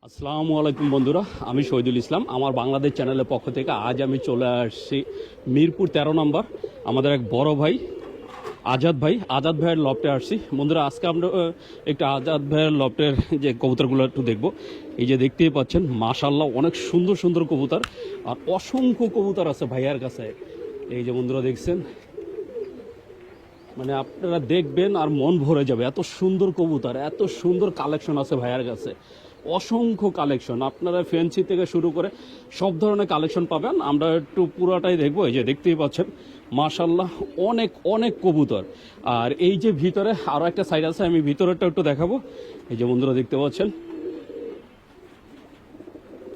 আসসালামু আলাইকুম বন্ধুরা, আমি শহীদুল ইসলাম। আমার বাংলাদেশ চ্যানেলের পক্ষ থেকে আজ আমি চলে আসছি মিরপুর 13 নম্বর। আমাদের এক বড় ভাই আজাদ ভাইয়ের লফটে আসছি বন্ধুরা। আজকে আমরা একটু আজাদ ভাইয়ের লফটের যে কবুতরগুলো একটু দেখব। এই যে দেখতেই পাচ্ছেন মাশাআল্লাহ অনেক সুন্দর সুন্দর কবুতর, আর অসংখ্য কবুতর আছে ভাইয়ার কাছে। এই যে বন্ধুরা দেখছেন, মানে আপনারা দেখবেন আর মন ভরে যাবে, এত সুন্দর কবুতর, এত সুন্দর কালেকশন আছে ভাইয়ার কাছে, অসংখ্য কালেকশন। আপনারা ফ্যান্সি থেকে শুরু করে সব ধরনের কালেকশন পাবেন। আমরা একটু পুরোটাই দেখবো। এই যে দেখতেই পাচ্ছেন মাশাআল্লাহ অনেক অনেক কবুতর। আর এই যে ভিতরে আরও একটা সাইড আছে, আমি ভিতরেরটা একটু দেখাবো। এই যে বন্ধুরা দেখতে পাচ্ছেন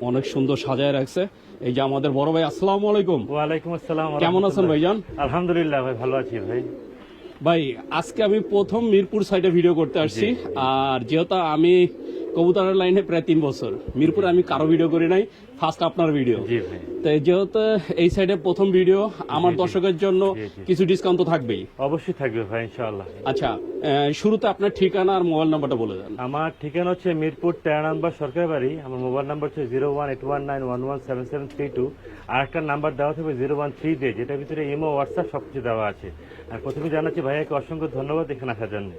অনেক সুন্দর সাজায় রাখছে। এই যে আমাদের বড় ভাই, আসসালামু আলাইকুম। ওয়ালাইকুম আসসালাম। কেমন আছেন ভাইজান? আলহামদুলিল্লাহ ভাই, ভালো আছি ভাই। ভাই আজকে আমি প্রথম মিরপুর সাইডে ভিডিও করতে আসছি। আর যেহেতু আমি কবুতরের লাইনে প্রায় 3 বছর, মিরপুরে আমি কারো ভিডিও করি নাই, ফার্স্ট আপনার ভিডিও। জি ভাই। তাই যেহেতু এই সাইডে প্রথম ভিডিও, আমার দর্শকের জন্য কিছু ডিসকাউন্ট তো থাকবেই। অবশ্যই থাকবে ভাই, ইনশাআল্লাহ। আচ্ছা, শুরুতে আপনার ঠিকানা আর মোবাইল নাম্বারটা বলে দেন। আমার ঠিকানা হচ্ছে মিরপুর 13 নম্বর সরকার বাড়ি। আমার মোবাইল নাম্বার হচ্ছে 01819117732। আর একটা নাম্বার দেওয়া থাকবে 013 দিয়ে, যেটার ভিতরে ইমো, হোয়াটসঅ্যাপ সবকিছু দেওয়া আছে। আর প্রথমে জানাচ্ছি ভাইয়াকে অসংখ্য ধন্যবাদ এখানে আসার জন্য।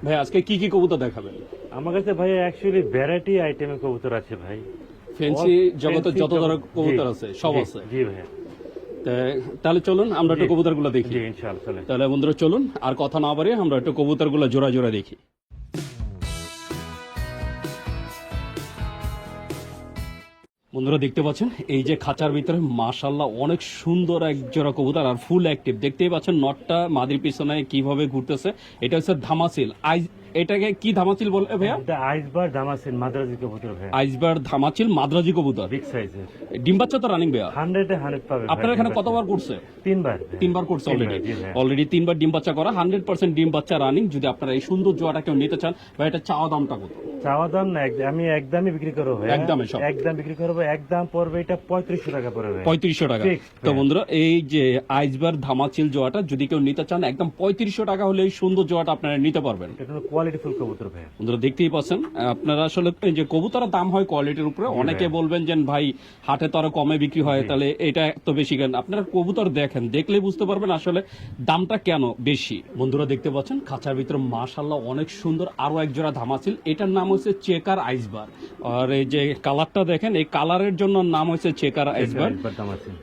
ভাই আজকে কি কি কবুতর দেখাবেন? আমার কাছে ভাই অ্যাকচুয়ালি ভ্যারাইটি আইটেমের কবুতর আছে ভাই। ফ্যান্সি জগতের যত ধরনের কবুতর আছে সব আছে। জি ভাইয়া। তাহলে চলুন আমরা একটু কবুতরগুলো দেখি। জি ইনশাআল্লাহ চলেন। তাহলে বন্ধুরা চলুন আর কথা না বাড়িয়ে আমরা একটু কবুতরগুলো জোড়া জোড়া দেখি। বন্ধুরা দেখতে পাচ্ছেন এই যে খাঁচার ভিতরে মাশাআল্লাহ অনেক সুন্দর এক জোড়া কবুতর, আর ফুল অ্যাক্টিভ। দেখতেই পাচ্ছেন নটটা মাদির পিছনে কিভাবে ঘুরতেছে। এটা হচ্ছে ধামাচিল। এটাকে কি ধামাচিল বলে ভাইয়া? এটা আইসবার ধামাচিল মাদ্রাজি কবুতর ভাইয়া। আইসবার ধামাচিল মাদ্রাজি কবুতর, বিগ সাইজের। ডিম বাচ্চা তো রানিং ভাইয়া? 100 পাবে। আপনার এখানে কতবার করছে? 3 বার। 3 বার করছে অলরেডি 3 বার ডিম বাচ্চা করা, 100% ডিম বাচ্চা রানিং। যদি আপনারা এই সুন্দর জোড়াটা কেউ নিতে চান, ভাই এটা চাওয়া দামটা কত? চাওয়া দাম না, আমি একদমই বিক্রি করবো ভাই। একদমই সব একদম বিক্রি করবো। একদম পড়বে এটা 3500 টাকা পড়বে। 3500 টাকা। তো বন্ধুরা এই যে আইসবার ধামাচিল জোড়াটা যদি কেউ নিতে চান, একদম 3500 টাকা হলে এই সুন্দর জোড়াটা আপনারা নিতে পারবেন। এটা কোয়ালিটি ফুল কবুতর ভাই। বন্ধুরা দেখতেই পাচ্ছেন, আপনারা আসলে যে কবুতরের দাম হয় কোয়ালিটির উপরে। অনেকে বলবেন যে ভাই হাটে তো আরো কমে বিক্রি হয়, তাহলে এটা এত বেশি কেন? আপনারা কবুতর দেখেন, দেখলেই বুঝতে পারবেন আসলে দামটা কেন বেশি। বন্ধুরা দেখতে পাচ্ছেন খাঁচার ভিতরে মাশাআল্লাহ অনেক সুন্দর আরো এক জোড়া ধামাচিল। এটার নাম হচ্ছে চেকার আইসবার। আর এই যে কালারটা দেখেন, এই কালারের জন্য নাম হচ্ছে চেকার আইসবার।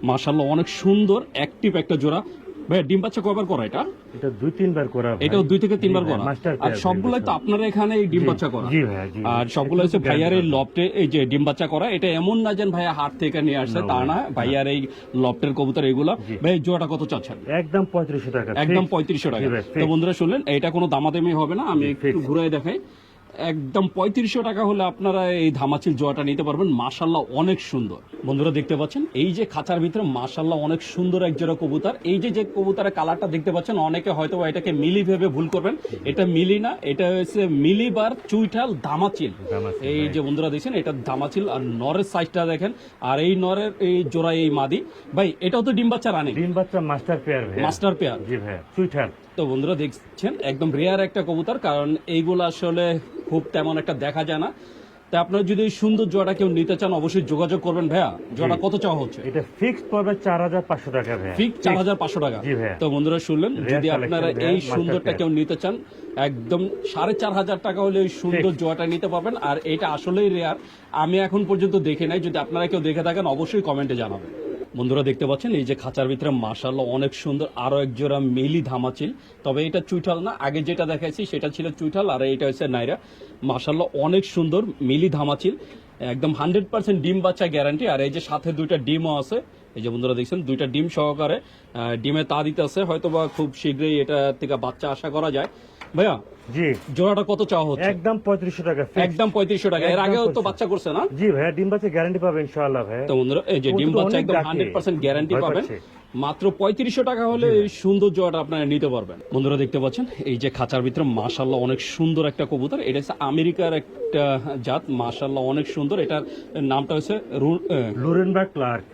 মাশাআল্লাহ অনেক সুন্দর অ্যাক্টিভ একটা জোড়া। ভাই ডিম বাচ্চা কয়বার করা এটা? এটা 2-3 বার করা ভাই। এটাও 2 থেকে 3 বার করা। আর সবগুলাই তো আপনারা এখানে এই ডিম বাচ্চা করা? জি ভাই জি। আর সবগুলো হচ্ছে ভাইয়ার এই লফটে এই যে ডিম বাচ্চা করা। এটা এমন না যে ভাইয়া হাট থেকে নিয়ে আসছে, তা না। ভাইয়ার এই লফটের কবুতর এগুলো। ভাই জোড়াটা কত চাচ্ছেন? একদম 3500 টাকা। একদম 3500 টাকা। তো বন্ধুরা শুনলেন, এটা কোনো দামাদামি হবে না। আমি একটু ঘুরাই দেখাই। একদম 3500 টাকা হলে আপনারা এই ধামাচিল জোয়াটা নিতে পারবেন। মাশাআল্লাহ অনেক সুন্দর। বন্ধুরা দেখতে পাচ্ছেন এই যে খাঁচার ভিতরে মাশাআল্লাহ অনেক সুন্দর এক জোড়া কবুতর। এই যে যে কবুতরের কালারটা দেখতে পাচ্ছেন, অনেকে হয়তো এটাকে মিলি ভেবে ভুল করবেন। এটা মিলি না, এটা হচ্ছে মিলিবার চুইঠাল ধামাচিল। এই যে বন্ধুরা দেখছেন এটা ধামাচিল। আর নরের সাইজটা দেখেন, আর এই নরের এই জোড়া এই মাদি। ভাই এটাও তো ডিম বাচ্চা রানিং? ডিম বাচ্চা মাস্টার পেয়ার ভাই। Master pair. জি ভাই চুইঠাল। তো বন্ধুরা দেখছেন একদম রেয়ার একটা কবুতর, কারণ এইগুলো আসলে খুব তেমন একটা দেখা যায় না। তা আপনারা যদি এই সুন্দর জোড়াটা কেউ নিতে চান, অবশ্যই যোগাযোগ করবেন। ভাইয়া জোড়া কত চাওয়া হচ্ছে? এটা ফিক্সড পড়বে 4500 টাকা ভাই। ফিক্স 4500 টাকা। জি ভাই। তো বন্ধুরা শুনলেন, যদি আপনারা এই সুন্দরটা কেউ নিতে চান, একদম 4500 টাকা হলে এই সুন্দর জোড়াটা নিতে পারবেন। আর এটা আসলেই রেয়ার, আমি এখন পর্যন্ত দেখে নাই। যদি আপনারা কেউ দেখে থাকেন অবশ্যই কমেন্টে জানাবেন। বন্ধুরা দেখতে পাচ্ছেন এই যে খাঁচার ভিতরে মাশাআল্লাহ অনেক সুন্দর আরো এক জোড়া মিলি ধামাচিল। তবে এটা চুইঠাল না, আগে যেটা দেখাইছি সেটা ছিল চুইঠাল, আর এটা হচ্ছে নাইরা। মাশাআল্লাহ অনেক সুন্দর মিলি ধামাচিল, একদম 100% ডিম বাচ্চা গ্যারান্টি। আর এই যে সাথে 2টা ডিমও আছে। এই যে বন্ধুরা দেখছেন 2টা ডিম সহকারে ডিমে তা দিতে আছে। হয়তো বা খুব শীঘ্রই এটা থেকে বাচ্চা আশা করা যায়। ভাইয়া জি জোড়াটা কত চাওয়া হচ্ছে? একদম 3500 টাকা। একদম 3500 টাকা। এর আগেও তো বাচ্চা করছে না? জি ভাই, ডিম বাচ্চা গ্যারান্টি পাবে ইনশাআল্লাহ ভাই। তো বন্ধুরা এই যে ডিম বাচ্চা একদম 100% গ্যারান্টি পাবেন। মাত্র 3500 টাকা হলে এই সুন্দর জোড়াটা আপনারা নিতে পারবেন। বন্ধুরা দেখতে পাচ্ছেন এই যে খাঁচার ভিতরে মাশাআল্লাহ অনেক সুন্দর একটা কবুতর। এটা হচ্ছে আমেরিকার একটা জাত। মাশাআল্লাহ অনেক সুন্দর। এটার নামটা হচ্ছে লুরেনবার্গ ক্লার্ক।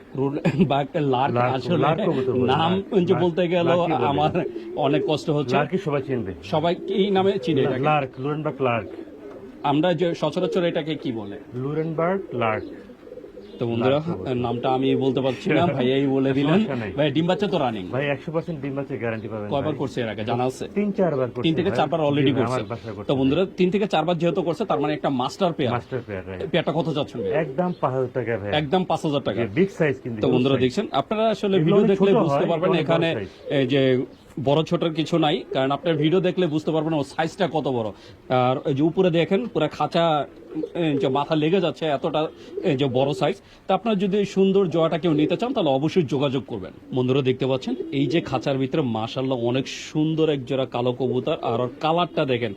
আসলে নাম যে বলতে গেল আমার অনেক কষ্ট হচ্ছে। সবাই চিনবে, সবাই এই নামে চিনে। ক্লার্ক, লুরেনবার্গ ক্লার্ক। আমরা যে সচরাচর এটাকে কি বলে? লুরেনবার্গ লার্ক। তো বন্ধুরা নামটা আমি বলতে পারছি না, ভাইয়াই বলে দিলেন। সমস্যা নাই। ভাই ডিম বাচ্চা তো রানিং ভাই 100% ডিম বাচ্চা গ্যারান্টি পাবেন। কয়বার ভাই। করছে এর আগে জানা আছে? 3-4 বার করছে। 3 থেকে 4 বার অলরেডি করছে। আমার বাসায় করছে। তো বন্ধুরা 3 থেকে 4 বার যেহেতু করছে তার মানে একটা master pair. Master pair right. পেয়ারটা কত চাচ্ছেন ভাই? একদম 5000 টাকা ভাই। একদম 5000 টাকা। বিগ সাইজ কিন্তু। তো বন্ধুরা huge size। দেখছেন, আপনারা আসলে এগুলো ভিডিও অনেক দেখলে ছোট বুঝতে হয়, পারবেন এগুলো অনেক এখানে বড় size। এই যে বড় ছোটর কিছু নাই, কারণ আপনার ভিডিও দেখলে বুঝতে পারবেন ওর সাইজটা কত বড়। আর এই যে উপরে দেখেন পুরো খাঁচা যে মাথা লেগে যাচ্ছে এতটা যে বড় সাইজ। তা আপনারা যদি এই সুন্দর জোড়াটা কেউ নিতে চান তাহলে অবশ্যই যোগাযোগ করবেন। বন্ধুরা দেখতে পাচ্ছেন এই যে খাঁচার ভিতরে মাশাআল্লাহ অনেক সুন্দর এক জোড়া কালো কবুতর, আর ওর কালারটা দেখেন,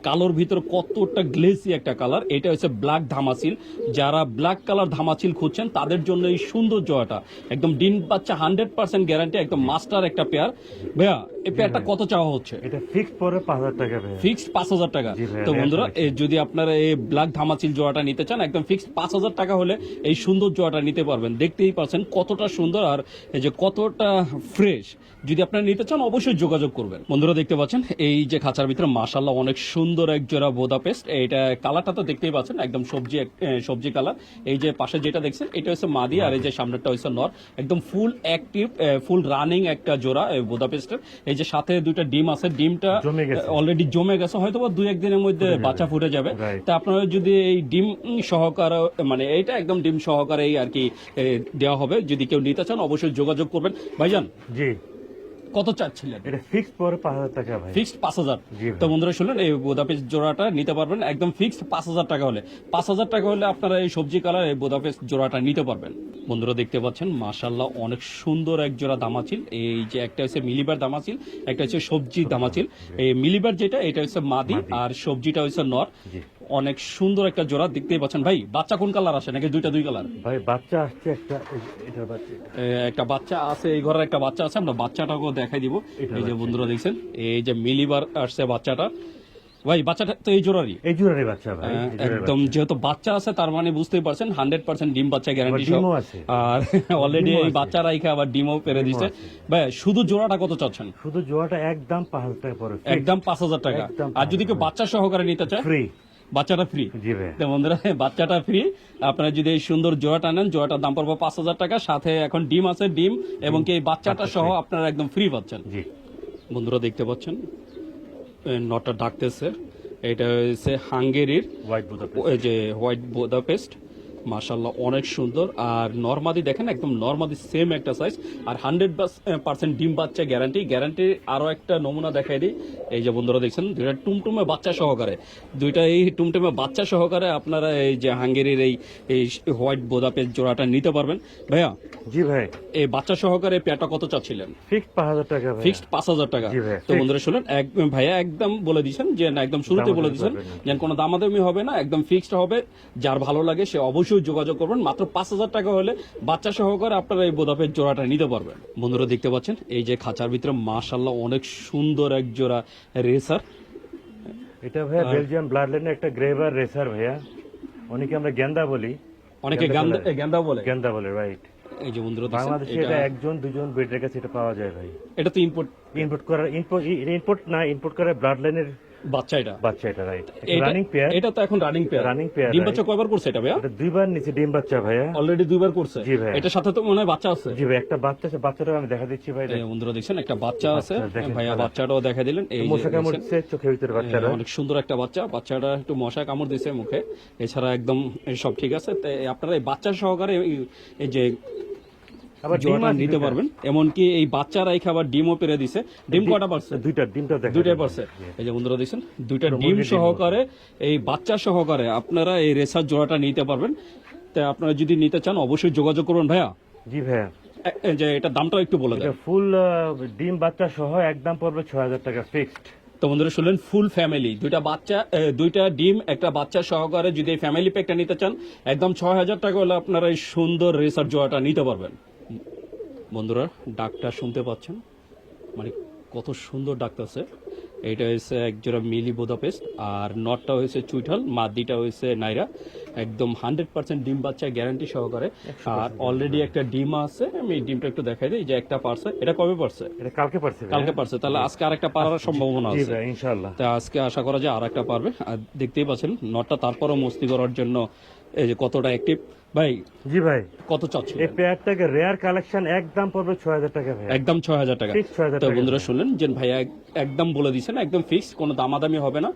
কালোর ভিতরে কতটা গ্লেসি একটা কালার। এটা হচ্ছে ব্ল্যাক ধামাচিল। যারা ব্ল্যাক কালার ধামাচিল খুঁজছেন তাদের জন্য এই সুন্দর জোড়াটা একদম ডিম বাচ্চা 100% গ্যারান্টি, একদম মাস্টার একটা পেয়ার। ভাইয়া এই পেয়ারটা কত চাওয়া হচ্ছে? এটা ফিক্সড পরে 5000 টাকা ভাই। ফিক্সড 5000 টাকা। জি ভাইয়া, তো রেয়ার বন্ধুরা collection। যদি আপনারা এই ব্ল্যাক ধামাচিল জোড়াটা নিতে চান একদম ফিক্সড 5000 টাকা হলে এই সুন্দর জোড়াটা নিতে পারবেন। দেখতেই পাচ্ছেন কতটা সুন্দর আর এই যে কতটা ফ্রেশ। যদি আপনারা নিতে চান অবশ্যই যোগাযোগ করবেন। বন্ধুরা দেখতে পাচ্ছেন এই যে খাঁচার ভিতরে মাশাআল্লাহ অনেক সুন্দর এক জোড়া বুদাপেস্ট। এটা কালারটা তো দেখতেই পাচ্ছেন একদম সবজি কালার। এই যে পাশে যেটা দেখছেন এটা হচ্ছে মাদি, আর এই যে সামনেরটা হচ্ছে নর। একদম ফুল অ্যাক্টিভ ফুল রানিং একটা জোড়া বুদাপেস্টের। এই যে সাথে দুইটা ডিম আছে, ডিমটা জমে গেছে। অলরেডি জমে গেছে, হয়তো বা 2-1 দিনের মধ্যে বাচ্চা ফুটে যাবে। Right. তা আপনারা যদি এই ডিম সহকারে মানে এইটা একদম ডিম সহকারেই আর কি দেওয়া হবে। যদি কেউ নিতে চান অবশ্যই যোগাযোগ করবেন। ভাইজান জি কত চাচ্ছিলেন? এটা ফিক্সড পরে 5000 টাকা ভাই। ফিক্সড 5000। জি ভাই। তো বন্ধুরা শুনলেন এই বুদাপেস্ট জোড়াটা নিতে পারবেন একদম ফিক্সড 5000 টাকা হলে। 5000 টাকা হলে আপনারা এই সবজি কালার এই বুদাপেস্ট জোড়াটা নিতে পারবেন। বন্ধুরা দেখতে পাচ্ছেন মাশাআল্লাহ অনেক সুন্দর এক জোড়া দামাচিল। এই যে একটা হচ্ছে মিলিবার দামাচিল, একটা হচ্ছে সবজি দামাচিল। এই মিলিবার যেটা এটা হচ্ছে মাদি, আর সবজিটা হচ্ছে নর। জি। অনেক সুন্দর একটা জোড়া দেখতেই পাচ্ছেন। ভাই বাচ্চা কোন কালার আসে নাকি দুই কালার? ভাই বাচ্চা আসছে একটা, এটার বাচ্চা এটা। একটা বাচ্চা আছে, এই ঘরের একটা বাচ্চা আছে, আমরা বাচ্চাটাকেও দেখাই দিব। এটা এই যে বন্ধুরা দেখছেন এই যে মিলিবার আসছে বাচ্চাটা। ভাই বাচ্চাটা তো এই জোড়ারই এই জোড়ারই বাচ্চা ভাই। এই জোড়ারই একদম, যেহেতু বাচ্চা আছে তার মানে বুঝতেই পারছেন 100% ডিম বাচ্চা গ্যারান্টি সহ। ডিমও আছে। আর অলরেডি ডিমও এই আছে। বাচ্চা রাইখে আবার ডিমও পেরে দিচ্ছে। আছে। ভাই শুধু জোড়াটা কত চাচ্ছেন? শুধু জোড়াটা একদম 5000 টাকা পরে। একদম 5000 টাকা। একদম আর যদি কেউ বাচ্চা সহকারে নিতে চায় ফ্রি। বাচ্চাটা ফ্রি। জি ভাই। তো বন্ধুরা বাচ্চাটা ফ্রি। আপনারা যদি এই সুন্দর জোড়াটা নেন জোড়াটার দাম পড়বে 5000 টাকা। সাথে এখন ডিম আছে, ডিম এবং কি এই বাচ্চাটা সহ আপনারা একদম ফ্রি পাচ্ছেন। জি। বন্ধুরা দেখতে পাচ্ছেন নটটা ডাকতেছে। এটা হচ্ছে হাঙ্গেরির হোয়াইট বুদাপেস্ট। এই যে হোয়াইট বুদাপেস্ট। মাশাআল্লাহ অনেক সুন্দর। আর নরমাদি দেখেন একদম নরমাদি সেম একটা সাইজ, আর 100% ডিম বাচ্চা গ্যারান্টি। আরো একটা নমুনা দেখাই দিই। এই যে বন্ধুরা দেখছেন দুইটা টুমটুমে বাচ্চা সহকারে, দুইটা এই টুমটুমে বাচ্চা সহকারে আপনারা এই যে হাঙ্গেরির এই হোয়াইট বুদাপেস্ট জোড়াটা নিতে পারবেন। ভাইয়া জি ভাই। এই বাচ্চা সহকারে পেয়ারটা কত চাচ্ছিলেন? ফিক্সড 5000 টাকা ভাই। ফিক্সড 5000 টাকা। জি ভাই, তো বন্ধুরা শুনুন ভাইয়া একদম বলে দিয়েছেন যে না, একদম শুরুতে বলে দিয়েছেন যেন কোনো দামাদামি হবে না, একদম ফিক্সড হবে। যার ভালো লাগে সে অবশ্যই যোগাযোগ করবেন। মাত্র 5000 টাকা হলে বাচ্চা সহকারে আপনারা এই বোদাপের জোড়াটা নিতে পারবেন। বন্ধুরা দেখতে পাচ্ছেন এই যে খাঁচার ভিতরে মাশাআল্লাহ অনেক সুন্দর এক জোড়া রেসার। এটা ভাইয়া বেলজিয়াম ব্লাড লাইনের একটা গ্রেভার রেসার ভাইয়া। অনেকে আমরা গেন্দা বলি। অনেকে গেন্দা বলে। গেন্দা বলে রাইট। এই যে বন্ধুরা দেখছেন বাংলাদেশে এটা একজন দুজন ব্রিডের কাছে এটা পাওয়া যায় ভাই। এটা তো ইম্পোর্ট ইম্পোর্ট করার ব্লাড লাইনের বাচ্চা। এটা বাচ্চা এটা রাইট। Running pair. এটা তো এখন রানিং পেয়ার। Running pair. ডিম বাচ্চা কয়বার করছে এটা ভাইয়া? এটা দুইবার নিচে ডিম বাচ্চা ভাইয়া। অলরেডি 2 বার করছে। জি ভাই। এটার সাথে তো মনে হয় বাচ্চা আছে। জি ভাই, একটা বাচ্চা আছে, বাচ্চাটা আমি দেখা দিচ্ছি ভাই। এই বন্ধুরা দেখছেন একটা বাচ্চা আছে। দেখেন ভাইয়া বাচ্চাটাও দেখা দিলেন। এই যে মশা কামড়ছে চোখের ভিতরে বাচ্চাটা। অনেক সুন্দর একটা বাচ্চাটা একটু মশা কামড় দিয়েছে মুখে, এছাড়া একদম সব ঠিক আছে। তো আপনারা এই বাচ্চা সহকারে এই যে আবার জোড়াটা নিতে পারবেন। এমনকি এই বাচ্চারাই খাবার ডিমও পেরে দিছে। ডিম কটা পারছে? দুইটা। ডিমটা দেখা দুইটাই পারছে। এই যে বন্ধুরা দেখছেন দুইটা ডিম সহকারে এই বাচ্চা সহকারে আপনারা এই রেসার জোড়াটা নিতে পারবেন। তো আপনারা যদি নিতে চান অবশ্যই যোগাযোগ করবেন ভাইয়া। জি ভাইয়া। এই যে এটা দামটাও একটু বলে দেন। এটা ফুল ডিম বাচ্চা সহ একদম পড়বে 6000 টাকা ফিক্সড। তো বন্ধুরা শুনলেন ফুল ফ্যামিলি দুইটা ডিম একটা বাচ্চা সহকারে যদি এই ফ্যামিলি প্যাকটা নিতে চান একদম 6000 টাকা হলে আপনারা এই সুন্দর রেসার জোড়াটা নিতে পারবেন। বন্ধুরা ডাকটা শুনতে পাচ্ছেন, মানে কত সুন্দর ডাকতেছে। এটা হচ্ছে একজোড়া মিলি বুদাপেস্ট, আর নটটা হয়েছে চুইঠাল, মাদিটা হয়েছে নাইরা। একদম 100% ডিম বাচ্চা গ্যারান্টি সহকারে। আর অলরেডি একটা ডিম আছে, আমি এই ডিমটা একটু দেখাই দিই, যে একটা পারছে। এটা কবে পারছে? এটা কালকে পারছে ভাইয়া? কালকে পারছে, তাহলে আজকে আরেকটা পারার সম্ভাবনা জি আছে। ভাই ইনশাআল্লাহ। তা আজকে আশা করা যায় আর একটা পারবে। আর দেখতেই পাচ্ছেন নটটা তারপরও মস্তি করার জন্য এই যে কতটা অ্যাক্টিভ। ভাই জি ভাই, কত চাচ্ছেন? এই পেয়ারটাকে রেয়ার কালেকশন একদম পড়বে 6000 টাকা ভাই। একদম 6000 টাকা। Fix 6000 তো টাকা। বন্ধুরা শুনলেন যে ভাইয়া একদম বলে দিচ্ছেন, একদম ফিক্স, কোনো দামাদামি হবে না।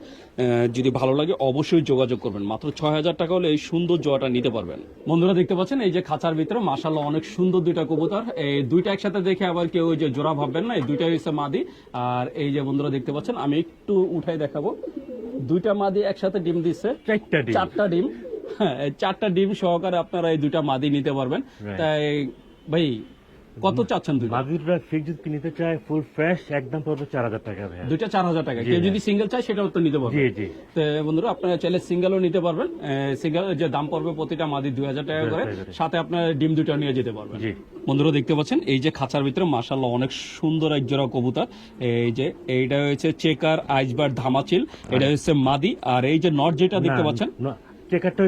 যদি ভালো লাগে অবশ্যই যোগাযোগ করবেন। মাত্র 6000 টাকা হলে এই সুন্দর জোয়াটা নিতে পারবেন। বন্ধুরা দেখতে পাচ্ছেন এই যে খাঁচার ভিতরে মাশাআল্লাহ অনেক সুন্দর দুইটা কবুতর। এই দুইটা একসাথে দেখে আবার কেউ ওই যে জোড়া ভাববেন না, এই দুইটা হচ্ছে মাদি। আর এই যে বন্ধুরা দেখতে পাচ্ছেন, আমি একটু উঠাই দেখাবো, দুইটা মাদি একসাথে ডিম দিচ্ছে, 4টা ডিম। 4টা ডিম। হ্যাঁ, এই 4টা ডিম সহকারে আপনারা এই দুইটা মাদি নিতে পারবেন। Right. তাই ভাই কত চাচ্ছেন দুইটা? মাদিরটা ফিক্স যদি নিতে চায় ফুল ফ্রেশ একদম পড়বে 4000 টাকা ভাই। দুইটা 4000 টাকা। জি কেউ ভাই। যদি সিঙ্গেল চায় সেটাও তো নিতে পারবেন। জি জি। তো বন্ধুরা আপনারা চাইলে সিঙ্গেলও নিতে পারবেন। সিঙ্গেল যে দাম পড়বে প্রতিটা মাদি 2000 টাকা করে, 2000 টাকা। সাথে আপনার ডিম দুটো নিয়ে যেতে পারবেন। জি। বন্ধুরা দেখতে পাচ্ছেন এই যে খাঁচার ভিতরে মাশাআল্লাহ অনেক সুন্দর এক জোড়া কবুতর। এই যে এইটা হচ্ছে চেকার আইসবার ধামাচিল, এটা হচ্ছে মাদি। আর এই যে নট যেটা দেখতে পাচ্ছেন, চেকারটা